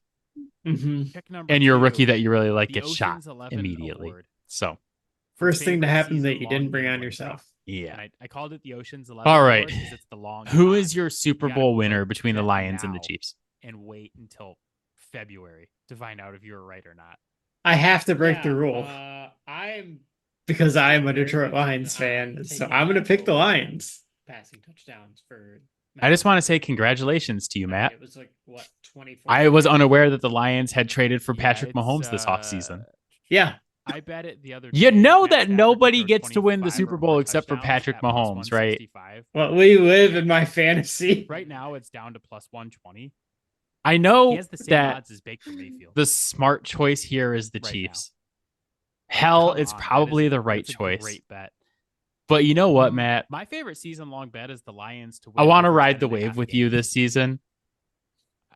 And your rookie that you really like gets shot immediately. So first thing to happen that you didn't bring on yourself. Yeah, I called it the Ocean's 11. All right, it's the long who is your Super Bowl winner between the Lions and the Chiefs? And wait until February to find out if you're right or not. I have to break the rule. Because I am a Detroit Lions fan, so I'm going to pick the Lions. Passing touchdowns for. I just want to say congratulations to you, Matt. It was like, what, 24? I was unaware that the Lions had traded for Patrick Mahomes this offseason. Yeah. I bet it the other day. You know that nobody gets to win the Super Bowl except for Patrick Mahomes, right? Well, we live in my fantasy. Right now, it's down to plus 120. I know he has the same that odds as Baker Mayfield. the smart choice here is the Chiefs. Now. Hell, it's probably the right choice. Great bet. But you know what, Matt? My favorite season-long bet is the Lions to win. I want to ride the wave with you this season.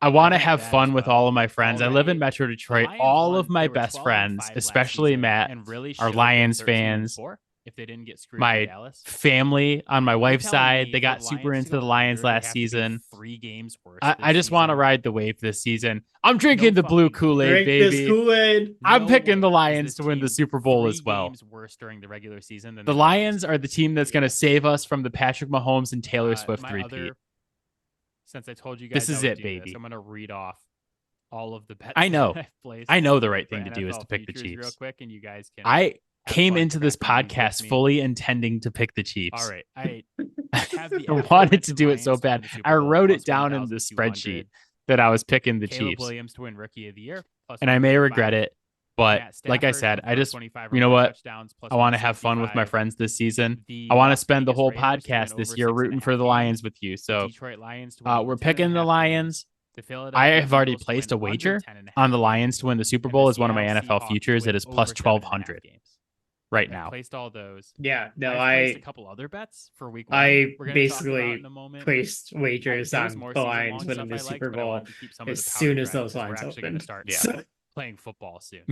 I want to have fun with all of my friends. I live in Metro Detroit. All of my best friends, especially Matt, are Lions fans. If they didn't get screwed my family on my wife's side, they got super into the Lions last season. 3 games worse. I just want to ride the wave this season. I'm drinking the blue Kool-Aid, baby. Kool-Aid. I'm picking the Lions to win the Super Bowl as well. Games worse during the regular season than the Lions are the team that's going to save us from the Patrick Mahomes and Taylor Swift repeat. Since I told you guys this is it, baby. I'm going to read off all of the bets. I know. I know the right thing to do is to pick the Chiefs. Real quick, and you guys can. I came into this podcast fully intending to pick the Chiefs. All right. I wanted to do it so bad. I wrote it down in the spreadsheet that I was picking the Chiefs. Williams to win Rookie of the Year. And I may regret it, but like I said, I just, you know what? I want to have fun with my friends this season. I want to spend the whole podcast this year rooting for the Lions with you. So we're picking the Lions. I have already placed a wager on the Lions to win the Super Bowl as one of my NFL futures. It is plus 1,200 right now. Placed all those. Yeah, no, placed a couple other bets for week 1. I basically placed wagers on the Lions winning the Super Bowl as soon as those lines opened. Yeah. Playing football soon.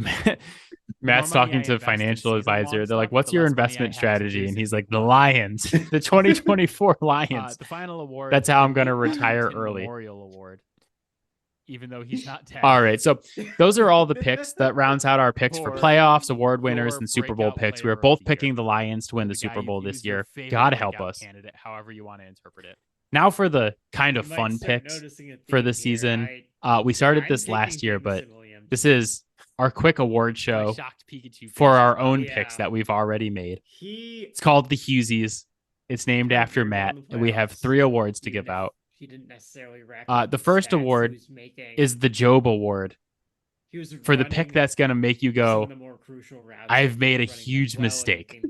Matt's talking to a financial advisor. They're like, "What's your investment strategy?" And he's like, "The Lions, the 2024 Lions." The final award. That's how I'm going to retire early. Memorial Award. Even though he's not tagged. All right, so those are all the picks that rounds out our picks for playoffs, award winners, and Super Bowl picks. We are both picking the Lions to win the Super Bowl this year. God help us. Candidate, however you want to interpret it. Now for the kind of fun picks for the season. We started this last year, but this is our quick award show for our own picks that we've already made. It's called the Hughesies. It's named after Matt, and we have 3 awards to give out. He didn't necessarily the first award is the Job Award for the pick that's going to make you go, I've made a huge mistake.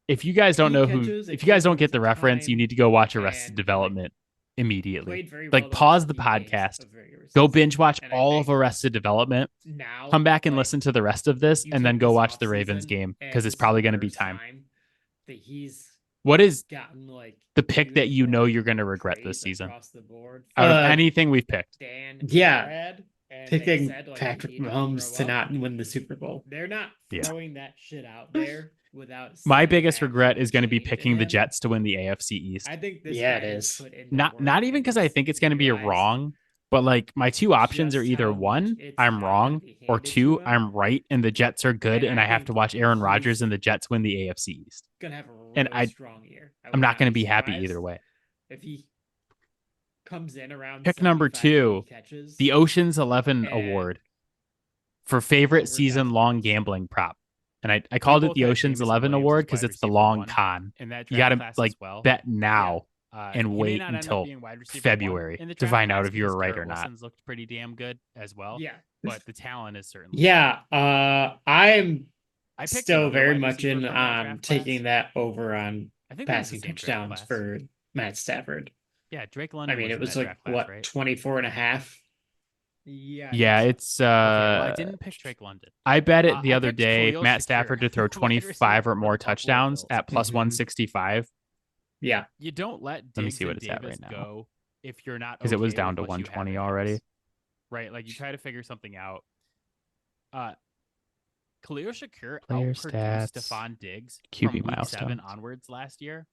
If you guys don't know if you guys don't get the reference, you need to go watch Arrested Development immediately. Like, pause the podcast, go binge watch all of Arrested Development, come back and listen to the rest of this, and then go watch the Ravens game, because it's probably going to be time. What is the pick that you know you're going to regret this season out of anything we've picked? Picking Patrick Mahomes to not win the Super Bowl. They're not throwing that shit out there without. My biggest regret is going to be picking the Jets to win the AFC East. I think this it is not even because I think it's going to be wrong, but like my 2 options are either 1, I'm wrong, or 2, I'm right, and the Jets are good, and I have to watch Aaron Rodgers and the Jets win the AFC East. Gonna have a really and strong year. I'm not going to be happy either way. If he comes in around pick number 2, the Ocean's 11 Award for favorite season-long gambling prop. And I called it the Ocean's 11 Award because it's the long con. You got to like bet now and wait until February to find out if you're right or not. Looked pretty damn good as well. Yeah, but the talent is certainly. Yeah, I'm still very much in on taking that over on passing touchdowns for Matt Stafford. Yeah, Drake London. I mean, it was like what, 24.5. Yeah, it's I didn't pick Drake London. I bet it the other day, Matt Stafford to throw 25 or more touchdowns at plus 165. Yeah. You don't let me see what it's at right now. Go if you're not, because it was down to 120 already. Right, like you try to figure something out. Khalil Shakir Player outproduced stats, Stephon Diggs QB from week milestones 7 onwards last year,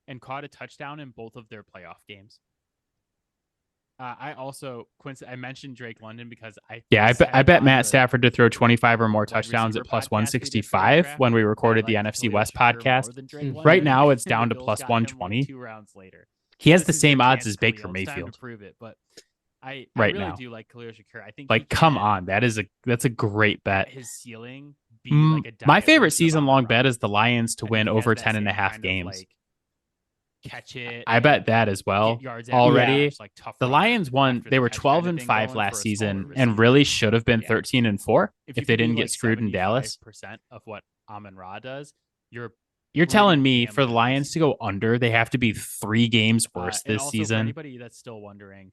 and caught a touchdown in both of their playoff games. I also, Quincy, I mentioned Drake London because I bet Matt Stafford to throw 25 or more touchdowns at plus 165 when we recorded the NFC West podcast. Right now, it's down to plus 120. 2 rounds later, he has the same odds as Baker Mayfield. To prove it, but I right really now do like Khalil Shakir. I think like, come on, that's a great bet. His ceiling be like a my favorite season long bet is the Lions to win over 10.5 games. Catch it. I bet that as well already. The Lions won. They were 12-5 last season and really should have been 13-4 if they didn't get screwed in Dallas. Percent of what Amon-Ra does. You're telling me for the Lions to go under, they have to be 3 games worse this also season. For anybody that's still wondering,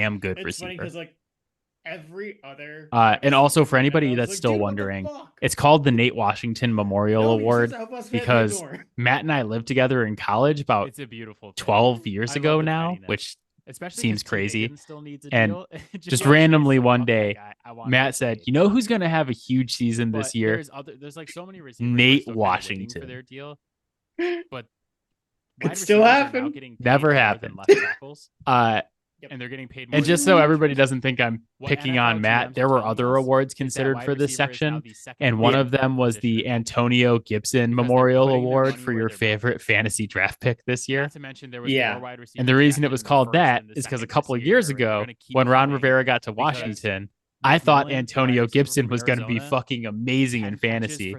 damn good it's receiver. Funny because like every other and also for anybody that's still wondering, it's called the Nate Washington Memorial Award because Matt and I lived together in college about it's a beautiful thing. 12 years ago now, which Especially seems crazy. Still needs a And deal. just randomly one day, Matt said, "You know who's going to have a huge season this year? There's like so many receivers Nate for Washington their deal, but could still happen. Never happened. Left tackles. And they're getting paid more. And just so everybody doesn't think I'm picking on Matt, there were other awards considered for this section. And one of them was the Antonio Gibson Memorial Award for your favorite fantasy draft pick this year. Not to mention there was more wide receivers. And the reason it was called that is because a couple of years ago, when Ron Rivera got to Washington, I thought Antonio Gibson was going to be fucking amazing in fantasy.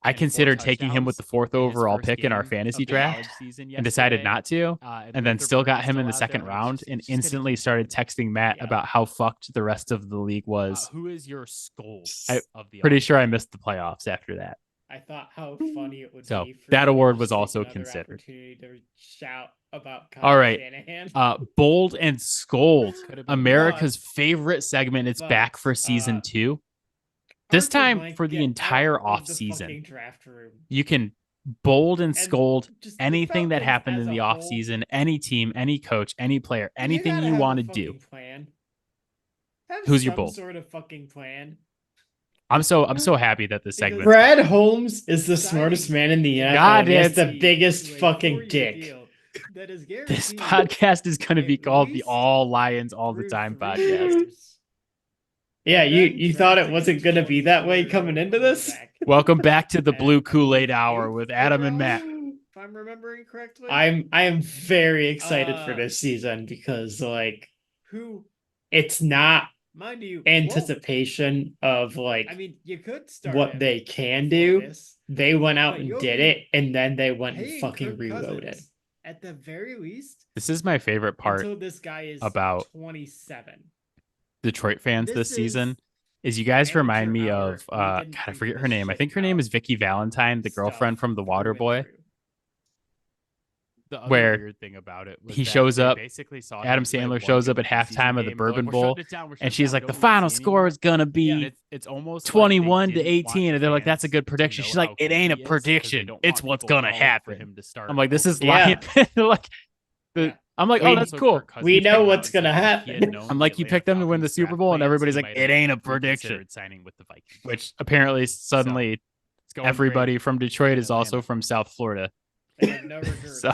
I considered taking him with the 4th overall pick in our fantasy draft and decided not to, and then still got him in the 2nd round and instantly started texting Matt about how fucked the rest of the league was. Who is your scold of the Pretty sure I missed the playoffs after that. I thought how funny it would So be. For that award to was take also another considered. opportunity to shout about Kyle All right. Shanahan. Bold and Scold, America's But- favorite segment. It's but, back for season 2. This Arthur time Blank, for the get entire out of the offseason. fucking draft room. You can bold and And scold just the anything that Falcons happened as in the a whole, offseason, any team, any coach, any player, you anything gotta you have a want to do. fucking plan. Have Who's your some bold? sort of fucking plan. I'm so happy that this segment. Brad Holmes is the smartest man in the NFL. God, and he has it's the biggest fucking dick. This podcast is going to be called the All Lions All the Time podcast. Yeah, you thought it wasn't going to be that way coming into this? Welcome back to the Blue Kool-Aid Hour with Adam and Matt. If I'm remembering correctly. I am very excited for this season because like it's not mind you, anticipation of like you could start what they can do. They went out and did it, and then they went and fucking reloaded. At the very least, This is my favorite part until this guy is about 27. Detroit fans this season is you guys remind me of God, I forget her name. I think her name is Vicky Valentine, the girlfriend from The Waterboy. The other Where weird thing about it was he that shows they up, basically saw Adam him play Sandler one shows up good at preseason halftime of the game, they're like, Bourbon "We're Bowl, shutting it down, we're shutting and it she's down, like, we the don't wanna final see score anymore." is gonna be Yeah, and it's almost 21 like to they didn't 18, want and they're like, that's a fans good to prediction. know She's like, how it good ain't a he is, 'cause they prediction. don't It's want what's people gonna calling for happen. him to start I'm like, this is over. lion. like, Yeah. I'm like, We- oh, that's cool. We know came what's out and gonna said if he had happen. known I'm the like, you Atlanta picked them to win the Falcons Super draft Bowl, and plans, everybody's he like, might it have ain't a reconsidered prediction. signing with the Vikings. Which apparently suddenly It's going everybody great from Detroit in is also Atlanta. from South Florida. They have no regrets. So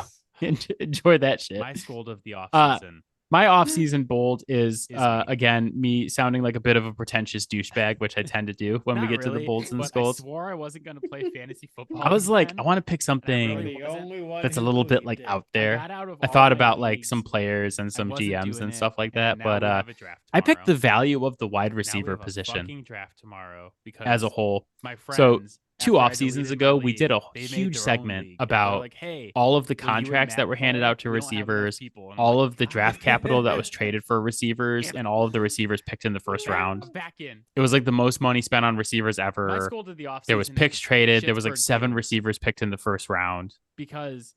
enjoy that shit. My scold of the offseason. My off-season bold is me. again me sounding like a bit of a pretentious douchebag, which I tend to do when we Not get to really, the bolds and but I scolds. swore I wasn't going to play fantasy football. I was like, again. I want to pick something really The only one that's a who little bit believed like it. out I there. got out of I all thought my about like leagues. some players and I some wasn't GMs doing and it, stuff like and that, now but we have a draft I picked the tomorrow. value of the wide Now we receiver have a position fucking draft tomorrow because as a whole. my So, friends, 2 after I off seasons deleted my ago, we did a league, they made huge their own segment league. They're about like, hey, all of the will you and contracts that Matt were handed play? out to We don't have enough receivers, people. And I'm all like, of the "God draft damn capital that it." was traded for receivers, Damn and it. all of the receivers picked in the first round. I'm back in. It was like the most money spent on receivers My ever. scold of the offseason There was is picks traded. There was like Pittsburgh 7 Steelers, receivers picked in the first round. because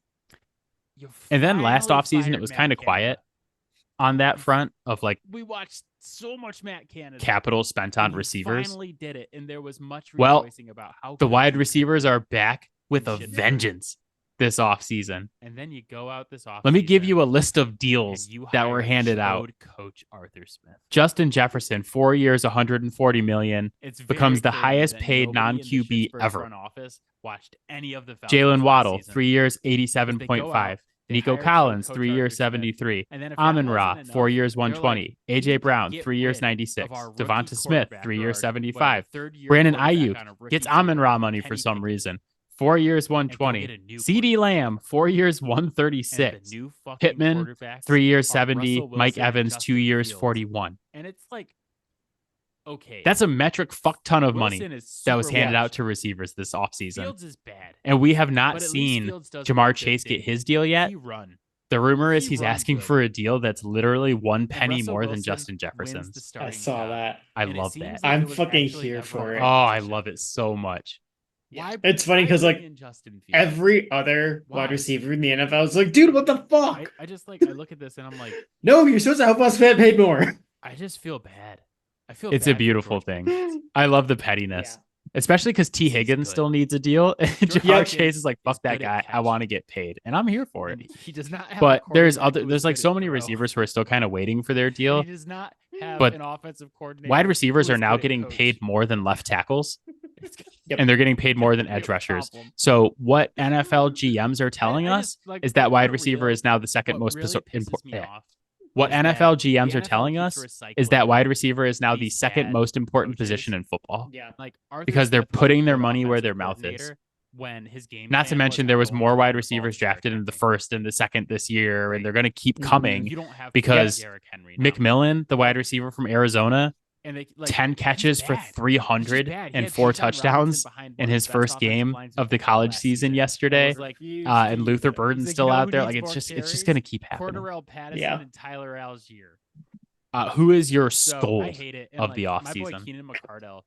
you And then last finally offseason, fired it was Matt kind of Canada. quiet on that front of like We watched so much Matt Canada. capital spent and on he receivers. Finally did it, and there was much Well, rejoicing about how The good wide he receivers could be. are back with a Shit. vengeance this offseason. And then you go out this offseason. Let me give you a list of and deals you that were hire handed out. Chode Coach Arthur Smith. Justin Jefferson, 4 years, 140 million. It's very becomes the clear highest that paid nobody in the non-QB Pittsburgh ever. Front office watched any of the Falcons Jalen last Waddle, season. 3 years, Because they go 87.5. out, they Nico hire Collins, Coach 3 Arthur years, Smith, 73. And then if that Amon wasn't Ra, enough, 4 years, they're 120. like, AJ "We need to Brown, get 3 years, rid 96. of our rookie Devonta Smith, quarterback 3 or years, our, 75. third-year Brandon quarterback Ayuk on a rookie gets team Amon Ra like money for Kenny some Pickett, reason. 4 years, and go 120. get a new CD quarterback. Lamb, 4 years, And 136. the new fucking Pittman, quarterbacks 3 years, are 70. Russell Mike Wilson and Evans, 2 Justin years, Fields. 41. And it's like, okay, That's a metric fuck ton of money Wilson is that was super handed washed. out to receivers this offseason. Fields is bad. And we have not But at least seen Fields does Jamar one good Chase get thing. his deal yet. He run. The rumor is He he's runs asking good. for a deal that's literally 1 And penny Russell more than Wilson Justin wins Jefferson's. the I starting saw job. that. I And it love seems that. like I'm it was fucking actually here never for a it. Oh, I competition. love it so much. Why? It's funny why 'cause, like, bring in Justin Fields? Every other Why? wide receiver in the NFL is like, dude, what the fuck? I just like I look at this and I'm like, No, you're supposed to help us get paid more. I just feel bad. I feel It's bad a for beautiful George thing. Pickens. I love the pettiness. especially because T. Higgins still needs a deal. And Jamar Chase is like, fuck that guy. I want to get paid, and I'm here for it. He does not have but there's like so many receivers who are still kind of waiting for their deal. He does not have but an offensive coordinator. Wide receivers are now getting paid more than left tackles. And they're getting paid more than edge rushers. So what NFL GMs are telling us is that wide receiver is now the second most important. What NFL GMs are telling us is that wide receiver is now the second most important position in football. Yeah, because they're putting their money where their mouth is. When his game, not to mention there was more wide receivers drafted in the first and the second this year, and they're going to keep coming because McMillan, the wide receiver from Arizona, and 10 catches for 300 and 4 touchdowns in his first game of the college season yesterday. And Luther Burden's still out there. Like it's just going to keep happening. Cordarrelle Patterson and Tyler Algier. Who is your scold of the offseason? My boy Keenan McCardell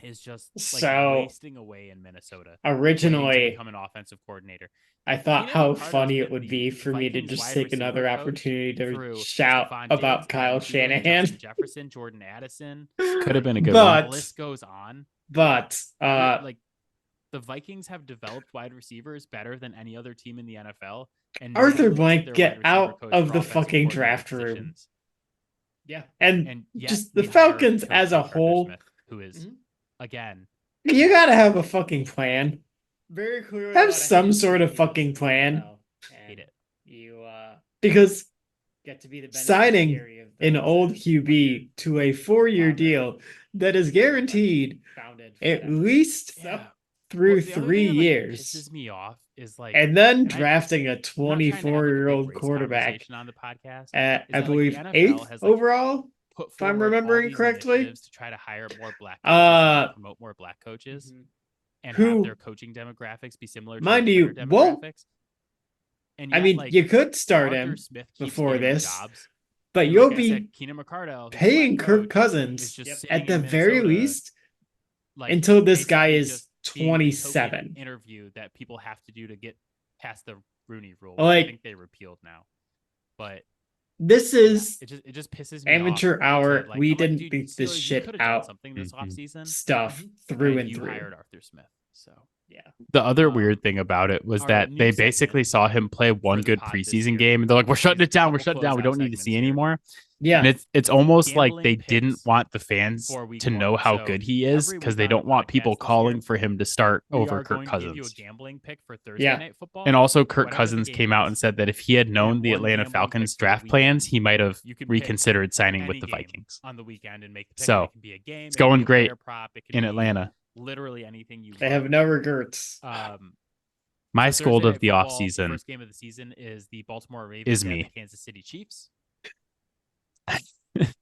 is just wasting away in Minnesota. Originally, become an offensive coordinator. I thought how funny it would be for me to just take another opportunity to shout about Kyle Shanahan. Jefferson, Jordan Addison could have been a good one. The list goes on. But the Vikings have developed wide receivers better than any other team in the NFL. And Arthur Blank, get out of the fucking draft room. Yeah, and just the Falcons as a whole, Smith, who is again, you gotta have a fucking plan. Very clearly have some sort of fucking plan. Hate it. You because get to be the signing an old QB to a 4-year deal that is guaranteed at least through 3 years. Pisses me off is and then drafting a 24-year-old quarterback on the podcast at I believe 8th overall. If I'm remembering correctly, to try to hire more black promote more black coaches and have their coaching demographics be similar to mind you, demographics. And yet, I mean, you could start him before this, but you'll be paying Kirk Cousins at the very least until this guy is 27. Interview that people have to do to get past the Rooney Rule. I think they repealed now, but. This is it just pisses me amateur off hour. We didn't think this shit out. Something this offseason stuff through and you through. Hired Arthur Smith, so yeah. The other weird thing about it was that they basically saw him play one good preseason game, and they're like, "We're shutting it down. We're shutting down. We don't need to see anymore." Yeah, and it's almost like they didn't want the fans to know how good he is because they don't want people calling for him to start over Kirk Cousins. And also Kirk Cousins came out and said that if he had known the Atlanta Falcons draft plans, he might have reconsidered signing with the Vikings. On the weekend and make the pick. So it's going great in Atlanta. Literally anything you. They have no regrets. My scold of the offseason. First game of the season is the Baltimore Ravens and the Kansas City Chiefs.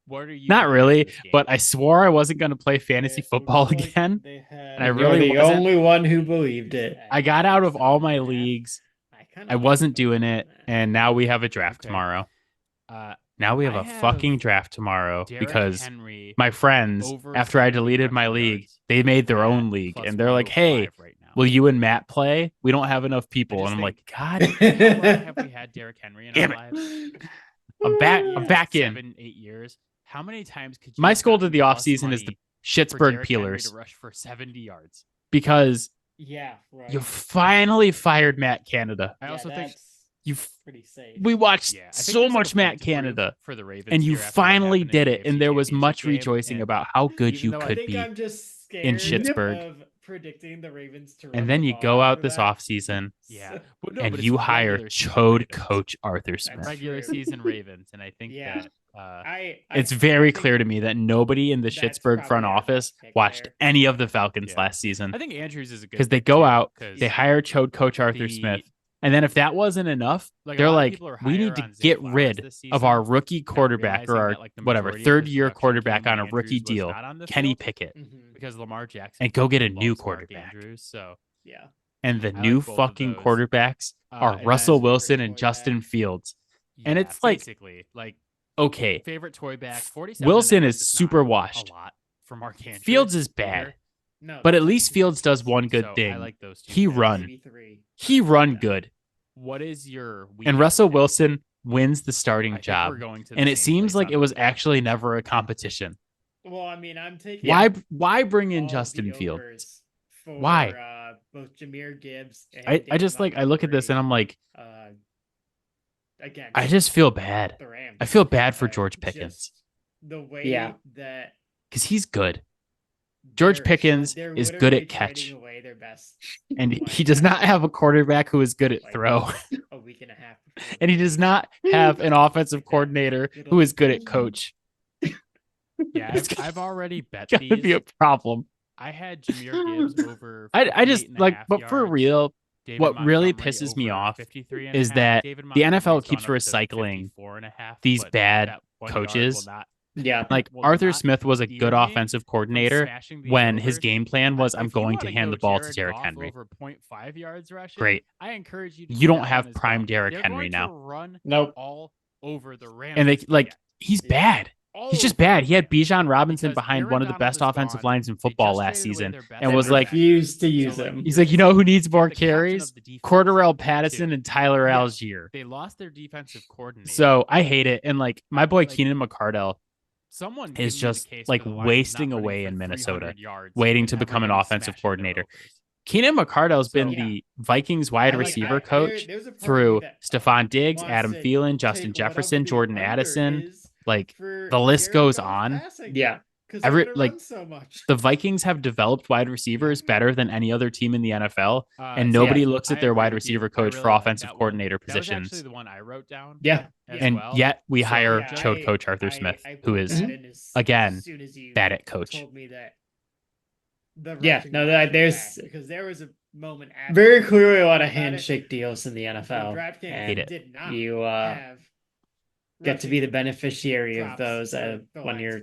What are you? Not really, but I swore I wasn't going to play fantasy football again, and I really the only one who believed it. I got out of all my leagues. I wasn't doing it, and now we have a draft tomorrow. Now we have a fucking draft tomorrow because my friends, after I deleted my league, they made their own league, and they're like, "Hey, will you and Matt play? We don't have enough people." And I'm like, God, have we had Derrick Henry in our lives? I'm back in 7-8 years. How many times could you? My scold of the offseason is the Schittsburg Peelers to rush for 70 yards because you finally fired Matt Canada. I also think pretty safe. We watched so much Matt Canada for the Ravens, and you finally did it, and there was much rejoicing about how good you could be in Schittsburg. Predicting the Ravens to and then you go out this offseason and you hire chode coach Arthur Smith. Regular season Ravens, and I think that it's very clear to me that nobody in the Schittsburg front office watched any of the Falcons last season. I think Andrews is a good because they go out, they hire chode coach Arthur Smith, and then if that wasn't enough, they're like, we need to get rid of our rookie quarterback or our whatever third-year quarterback on a rookie deal, Kenny Pickett, because Lamar Jackson, and go get a new quarterback. And the new fucking quarterbacks are Russell Wilson and Justin Fields, and it's like okay, favorite toy back. Wilson is super washed. For Mark Andrews. Fields is bad. But at least Fields does one good thing. I like those two. He run good. What is your and Russell Wilson wins the starting job. And it seems like it was actually never a competition. Well, I mean, I'm taking why bring in Justin Fields? Why? Both Jahmyr Gibbs and I just like I look at this and I'm like, again, I just feel bad. I feel bad for George Pickens. The way that because he's good. George Pickens is good at catch, and he does not have a quarterback who is good at throw. A week and a half, and he does not have an offensive coordinator who is good at coach. Yeah, I've already bet these. It's gonna be a problem. I had Jahmyr Gibbs over. I just like, but for real, David what Montgomery really pisses me off is that the NFL keeps recycling these bad coaches. Yeah, like Arthur Smith was a good offensive coordinator when his game plan was, I'm going to hand the ball to Derrick Henry. Over 0.5 yards rushing, great. I encourage you. You don't have prime Derrick Henry now. Run all over the Rams, and they like he's bad. He's just bad. He had Bijan Robinson behind one of the best offensive lines in football last season and was like, refused to use him. He's like, you know who needs more carries? Cordarrelle Patterson and Tyler Algier. They lost their defensive coordinator. So I hate it. And like my boy Keenan McCardell is just like wasting away in Minnesota, waiting to become an offensive coordinator. Keenan McCardell's been the Vikings wide receiver coach through Stephon Diggs, Adam Thielen, Justin Jefferson, Jordan Addison. Like the list goes on. Yeah. The Vikings have developed wide receivers better than any other team in the NFL, and nobody looks at their wide receiver coach for offensive coordinator positions. That was actually the one I wrote down. Yeah. And yet we hire chode coach Arthur Smith, who is again bad at coach. There's because there was a moment very clearly a lot of handshake deals in the NFL. Hate it. You get to be the beneficiary of those when your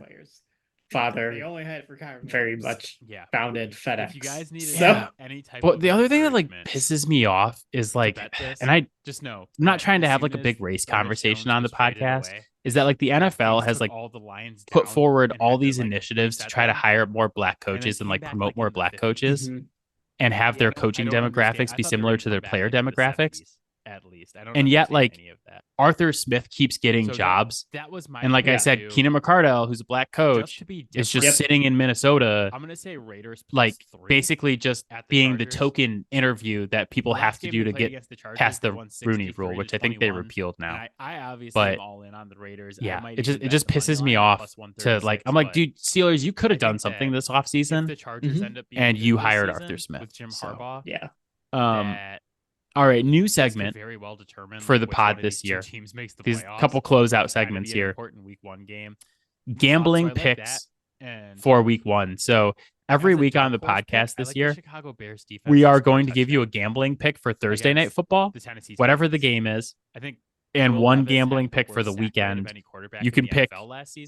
father very much founded FedEx. If you guys need any type but the other thing that like pisses me off is like, and I just know I'm not trying to have like a big race conversation on the podcast, is that like the NFL has like put forward all these initiatives to try to hire more black coaches and like promote more black coaches and have their coaching demographics be similar to their player demographics. At least I don't. And yet, like Arthur Smith keeps getting jobs. That was my. And like I said, Keenan McCardell, who's a black coach, is just sitting in Minnesota. I'm gonna say Raiders, like basically just being the token interview that people have to do to get past the Rooney Rule, which I think they repealed now. I obviously am all in on the Raiders. Yeah, it just pisses me off to like. I'm like, dude, Steelers, you could have done something this offseason, and you hired Arthur Smith with Jim Harbaugh. Yeah. All right, new segment very well determined for the pod this year. Teams makes the These couple closeout segments here. Important week 1 game. Gambling picks for week 1. So every week on the podcast this year, we are going to give you a gambling pick for Thursday night football, whatever the game is, I think, and one gambling pick for the weekend. You can pick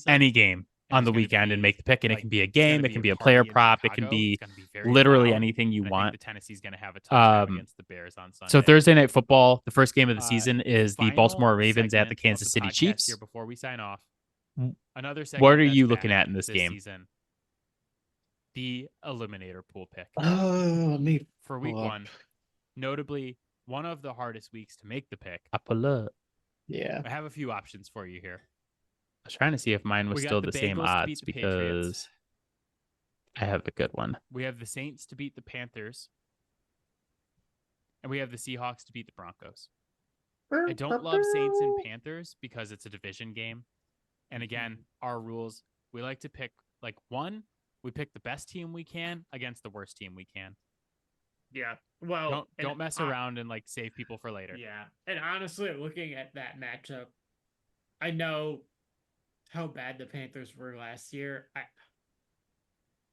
any game on the weekend and make the pick, and it can be a game, it can be a player prop, it can be literally anything you want. Tennessee's going to have a touchdown against the Bears on Sunday. So Thursday night football, the first game of the season is the Baltimore Ravens at the Kansas City Chiefs. Here before we sign off, what are you looking at in this game? Season, the eliminator pool pick. For week 1, notably one of the hardest weeks to make the pick. Yeah, I have a few options for you here. I was trying to see if mine was still the same odds because I have a good one. We have the Saints to beat the Panthers. And we have the Seahawks to beat the Broncos. I don't love Saints and Panthers because it's a division game. And again, our rules, we like to pick like we pick the best team we can against the worst team we can. Yeah. Well, don't mess around and like save people for later. Yeah. And honestly, looking at that matchup, I know how bad the Panthers were last year.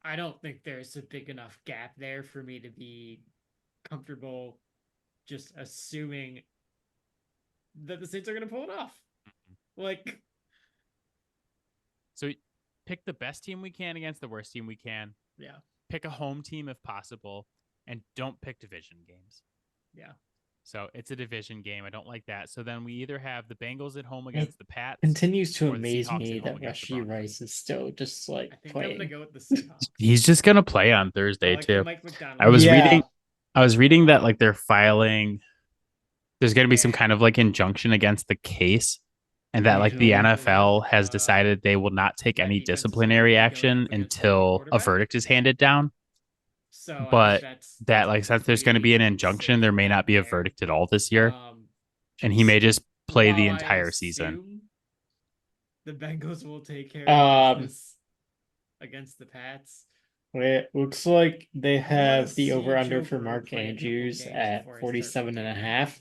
I don't think there's a big enough gap there for me to be comfortable just assuming that the Saints are going to pull it off. Like, so pick the best team we can against the worst team we can. Yeah. Pick a home team if possible, and don't pick division games. Yeah. So it's a division game. I don't like that. So then we either have the Bengals at home against the Pats. Continues to amaze me that Rashee Rice is still just like playing. I'm gonna go with the Seahawks. He's just gonna play on Thursday too. I was reading that like they're filing. There's gonna be some kind of like injunction against the case and that like the NFL has decided they will not take any disciplinary action until a verdict is handed down. So, but that like since there's going to be an injunction, there may not be a verdict at all this year, and he may just play the entire season. The Bengals will take care of business against the Pats. It looks like they have the over-under for Mark Andrews at 47.5.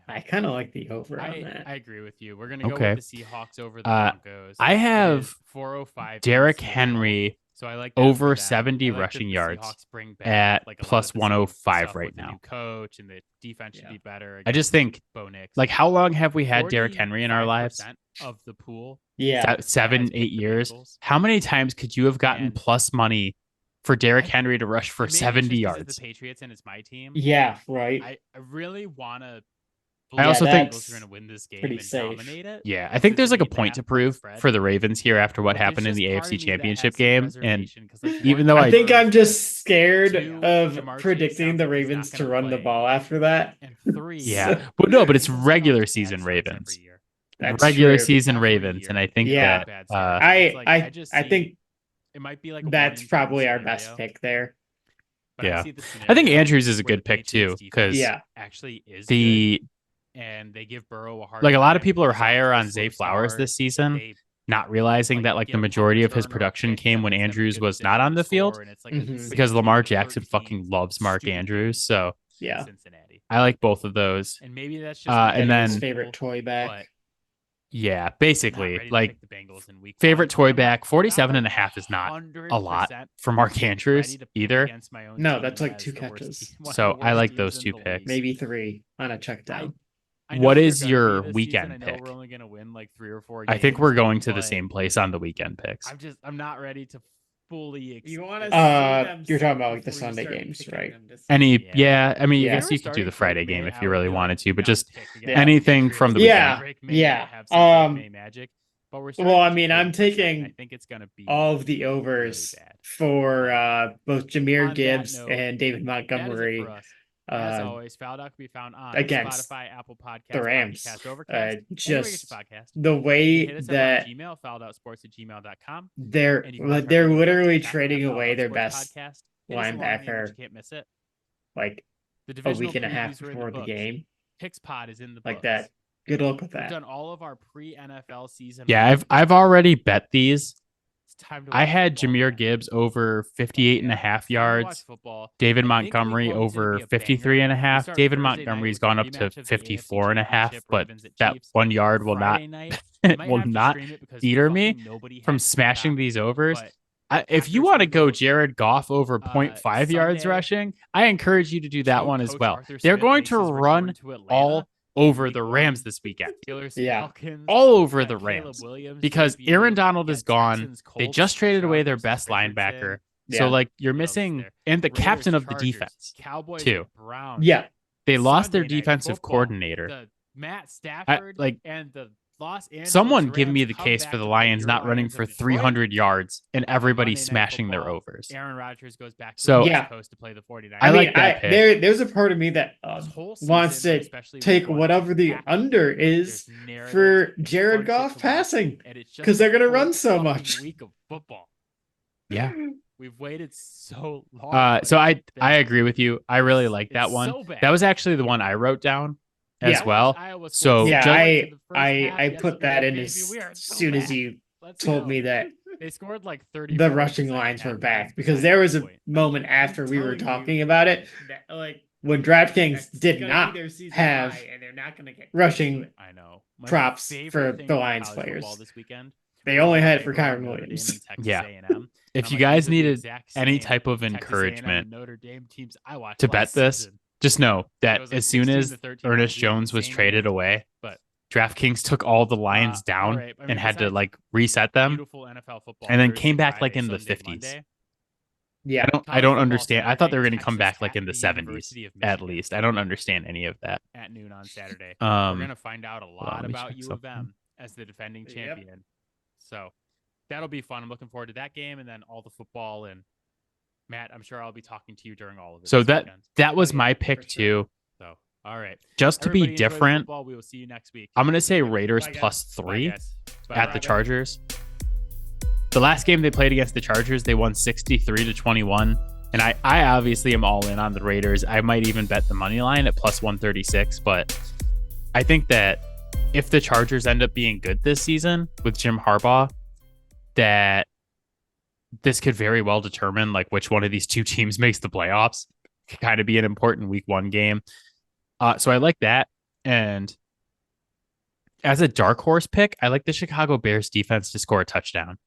I kind of like the over on that. I agree with you. We're going to go with the Seahawks over the Broncos. I have 405 Derrick Henry so I like over 70 rushing yards at like plus 105 right now. Coach and the defense should be better. I just think, like, how long have we had Derrick Henry in our lives? Of the pool, 7-8 years. How many times could you have gotten plus money for Derrick Henry to rush for 70 yards? The Patriots and it's my team. Yeah, right. I really want to. I also think we're going to win this game and safe. Dominate it. Yeah, I think there's like a point to prove for the Ravens here after what happened in the AFC Championship game. And even though I think I'm just scared of predicting the Ravens to run the ball after that. But it's regular season Ravens. Regular season Ravens, and I think that I think it might be like that's probably our best pick there. Yeah, I think Andrews is a good pick too because actually is the. And they give Burrow a hard like a lot of people are higher on Zay Flowers this season, not realizing that like the majority of his production came when Andrews was not on the field because Lamar Jackson fucking loves Mark Andrews. So Cincinnati. I like both of those. And maybe that's just and then his favorite toy back. Yeah, basically like favorite toy back 47.5 is not a lot for Mark Andrews either. No, that's like 2 catches. So I like those 2 picks. Maybe 3 on a check down. What is your weekend pick? We're only going to win like 3 or 4 games. I think we're going to the same place on the weekend picks. I'm not ready to fully. You want to? You're talking about like the Sunday games, right? I mean, I guess you could do the Friday game if you really wanted to, but just anything from the weekend. Magic. Well, I mean, I'm taking I think it's going to be all of the overs for both Jahmyr Gibbs and David Montgomery. As always, Foul Dog can be found on against Spotify, Apple Podcasts, the Rams. Podcast, Overcast, just the way that Gmail, fouloutsports@gmail.com. They're literally trading away their best linebacker. Can't miss it. Like a week and a half before the game. Picks Pod is in the like that. Good luck with that. We've done all of our pre-NFL season. Yeah, I've already bet these. I had Jahmyr Gibbs over 58.5 yards. David Montgomery over 53.5. David Montgomery's gone up to 54.5, but that 1 yard will not deter me from smashing these overs. If you want to go Jared Goff over 0.5 yards rushing, I encourage you to do that one as well. They're going to run all over the Rams this weekend. All over the Rams because Aaron Donald is gone. They just traded away their best linebacker. So like you're missing and the captain of the defense too. Yeah. They lost their defensive coordinator. Matt Stafford and the someone give me the case for the Lions not running for 300 yards and everybody smashing their overs. Aaron Rodgers goes back to the West Coast to play the 49ers. I like that pick. There's a part of me that wants to take whatever the under is for Jared Goff passing because they're going to run so much. Week of football. Yeah. We've waited so long. So I agree with you. I really like that one. So that was actually the one I wrote down as well. So I put that in as soon as you told me that they scored like 30. The rushing lines were back because there was a moment after we were talking about it, like when DraftKings did not have rushing props for the Lions players. They only had it for Kyron Williams. Yeah. If you guys needed any type of encouragement to bet this, just know that as soon as Ernest Jones was traded away, DraftKings took all the Lions down and had to like reset them, and then came back like in the 50s. Yeah, I don't understand. I thought they were going to come back like in the 70s at least. I don't understand any of that. At noon on Saturday, we're going to find out a lot about U of M as the defending champion. So that'll be fun. I'm looking forward to that game and then all the football. And Matt, I'm sure I'll be talking to you during all of it. So that was my pick too. All right. Just to Everybody be different, football. We will see you next week. I'm going to say Raiders +3 at the Chargers. The last game they played against the Chargers, they won 63-21. And I obviously am all in on the Raiders. I might even bet the money line at +136. But I think that if the Chargers end up being good this season with Jim Harbaugh, that this could very well determine like which one of these two teams makes the playoffs. Could kind of be an important week 1 game. So I like that. And as a dark horse pick, I like the Chicago Bears defense to score a touchdown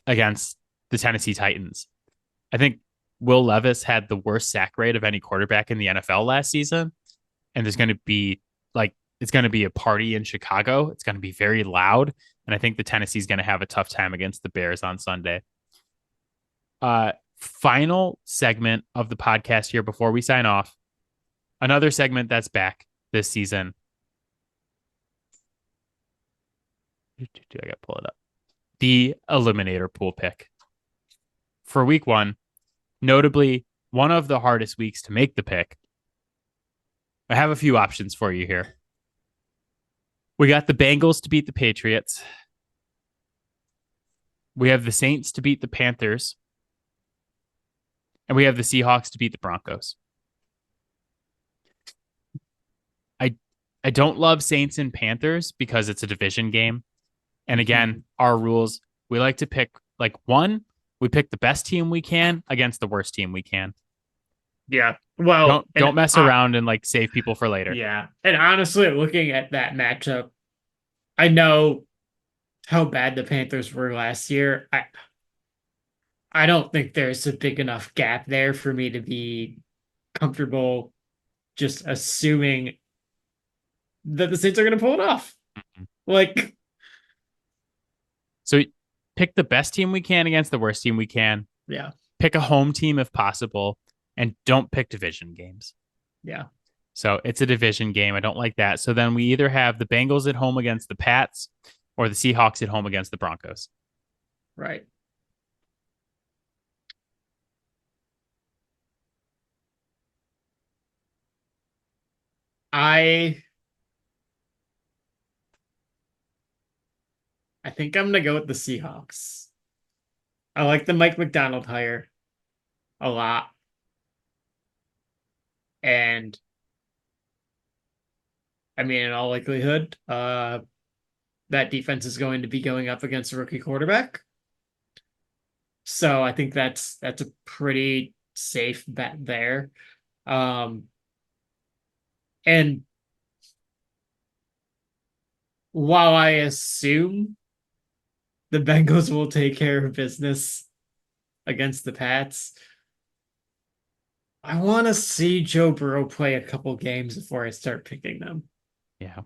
against the Tennessee Titans. I think Will Levis had the worst sack rate of any quarterback in the NFL last season. And there's going to be it's going to be a party in Chicago. It's going to be very loud. And I think the Tennessee's going to have a tough time against the Bears on Sunday. Final segment of the podcast here before we sign off. Another segment that's back this season. I got to pull it up. The Eliminator Pool pick. For week 1, notably one of the hardest weeks to make the pick. I have a few options for you here. We got the Bengals to beat the Patriots. We have the Saints to beat the Panthers. And we have the Seahawks to beat the Broncos. I don't love Saints and Panthers because it's a division game. And again, our rules, we like to pick like one, we pick the best team we can against the worst team we can. Yeah. Well, don't mess around and like save people for later. Yeah. And honestly, looking at that matchup, I know how bad the Panthers were last year. I don't think there's a big enough gap there for me to be comfortable just assuming that the Saints are going to pull it off. Like, so pick the best team we can against the worst team we can. Yeah. Pick a home team if possible, and don't pick division games. Yeah. So it's a division game. I don't like that. So then we either have the Bengals at home against the Pats or the Seahawks at home against the Broncos. Right. I think I'm going to go with the Seahawks. I like the Mike McDonald hire a lot. And I mean, in all likelihood, that defense is going to be going up against a rookie quarterback. So I think that's a pretty safe bet there. And while I assume the Bengals will take care of business against the Pats, I want to see Joe Burrow play a couple games before I start picking them. Yeah.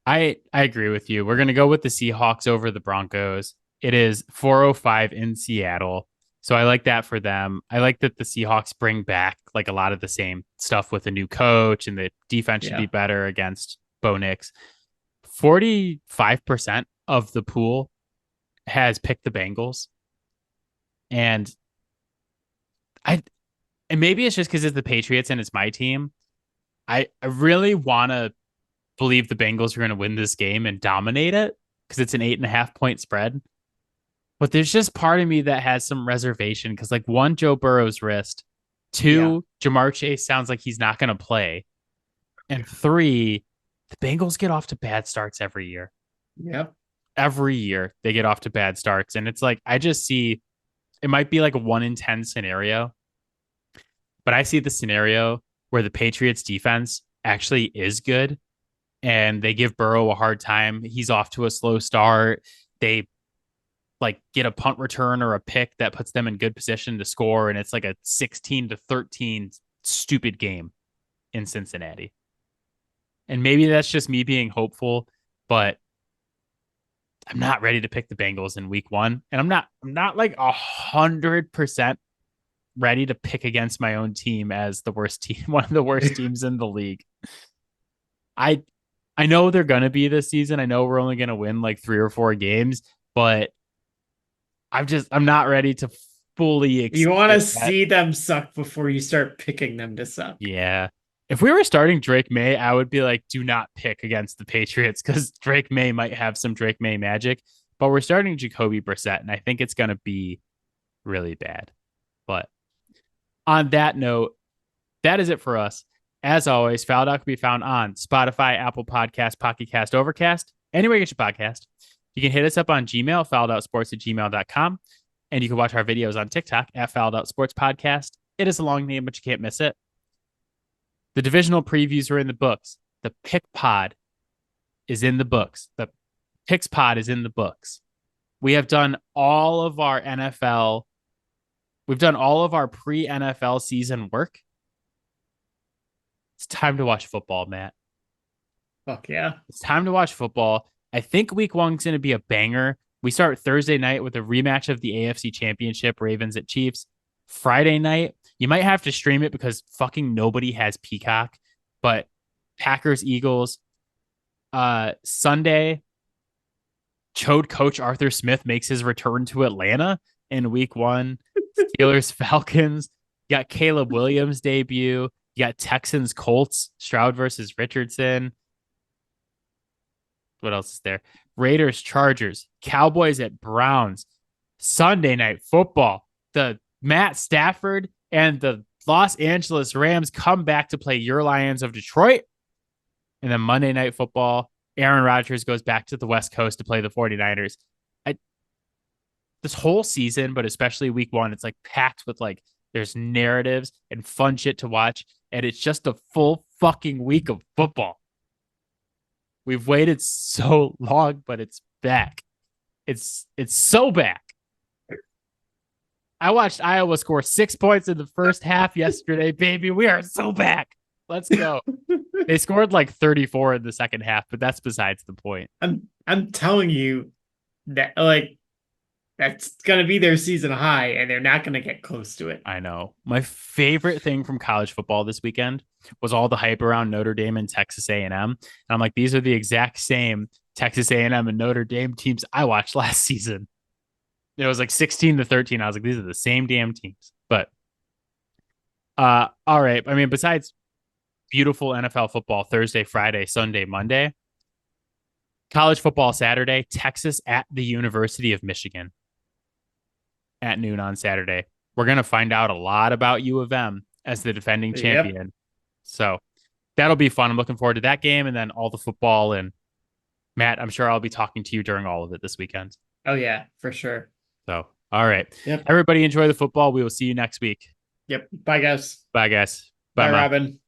I agree with you. We're going to go with the Seahawks over the Broncos. It is 4:05 in Seattle. So I like that for them. I like that the Seahawks bring back like a lot of the same stuff with a new coach, and the defense should be better against Bo Nix. 45% of the pool has picked the Bengals. And maybe it's just because it's the Patriots and it's my team. I really want to believe the Bengals are going to win this game and dominate it because it's an 8.5 point spread. But there's just part of me that has some reservation because, like, 1, Joe Burrow's wrist. 2, Jamar Chase sounds like he's not going to play. And 3, the Bengals get off to bad starts every year. Yep. Every year they get off to bad starts. And it's like, I just see it might be like a 1 in 10 scenario. But I see the scenario where the Patriots defense actually is good and they give Burrow a hard time. He's off to a slow start. They like get a punt return or a pick that puts them in good position to score. And it's like a 16-13 stupid game in Cincinnati. And maybe that's just me being hopeful, but I'm not ready to pick the Bengals in week 1. And I'm not like 100% ready to pick against my own team as the worst team, one of the worst teams in the league. I know they're going to be this season. I know we're only going to win like 3 or 4 games, but I'm not ready to fully You want to see them suck before you start picking them to suck. Yeah. If we were starting Drake May, I would be like, do not pick against the Patriots because Drake May might have some Drake May magic. But we're starting Jacoby Brissett, and I think it's going to be really bad. But on that note, that is it for us. As always, Fouled Out can be found on Spotify, Apple Podcasts, Pocket Cast, Overcast, anywhere you get your podcast. You can hit us up on Gmail, fouledoutsports@gmail.com. And you can watch our videos on TikTok at Fouled Out Sports Podcast. It is a long name, but you can't miss it. The divisional previews are in the books. The pick pod is in the books. The picks pod is in the books. We have done all of our NFL. We've done all of our pre-NFL season work. It's time to watch football, Matt. Fuck yeah. It's time to watch football. I think week 1 is going to be a banger. We start Thursday night with a rematch of the AFC Championship, Ravens at Chiefs. Friday night, you might have to stream it because fucking nobody has Peacock, but Packers, Eagles. Sunday, chode coach Arthur Smith makes his return to Atlanta in week 1. Steelers, Falcons. You got Caleb Williams debut. You got Texans, Colts, Stroud versus Richardson. What else is there? Raiders, Chargers, Cowboys at Browns. Sunday night football. The Matt Stafford and the Los Angeles Rams come back to play your Lions of Detroit. And then Monday night football, Aaron Rodgers goes back to the West Coast to play the 49ers. This whole season, but especially week 1, it's like packed with like there's narratives and fun shit to watch. And it's just a full fucking week of football. We've waited so long, but it's back. It's so back. I watched Iowa score 6 points in the first half yesterday, baby. We are so back. Let's go. They scored like 34 in the second half, but that's besides the point. I'm telling you that like that's gonna be their season high, and they're not gonna get close to it. I know. My favorite thing from college football this weekend was all the hype around Notre Dame and Texas A&M. And I'm like, these are the exact same Texas A&M and Notre Dame teams I watched last season. It was like 16-13. I was like, these are the same damn teams. But all right. I mean, besides beautiful NFL football Thursday, Friday, Sunday, Monday, college football Saturday, Texas at the University of Michigan at noon on Saturday. We're going to find out a lot about U of M as the defending champion. Yep. So that'll be fun. I'm looking forward to that game and then all the football. And Matt, I'm sure I'll be talking to you during all of it this weekend. Oh, yeah, for sure. So, all right. Yep. Everybody enjoy the football. We will see you next week. Yep. Bye, guys. Bye, guys. Bye, Robin.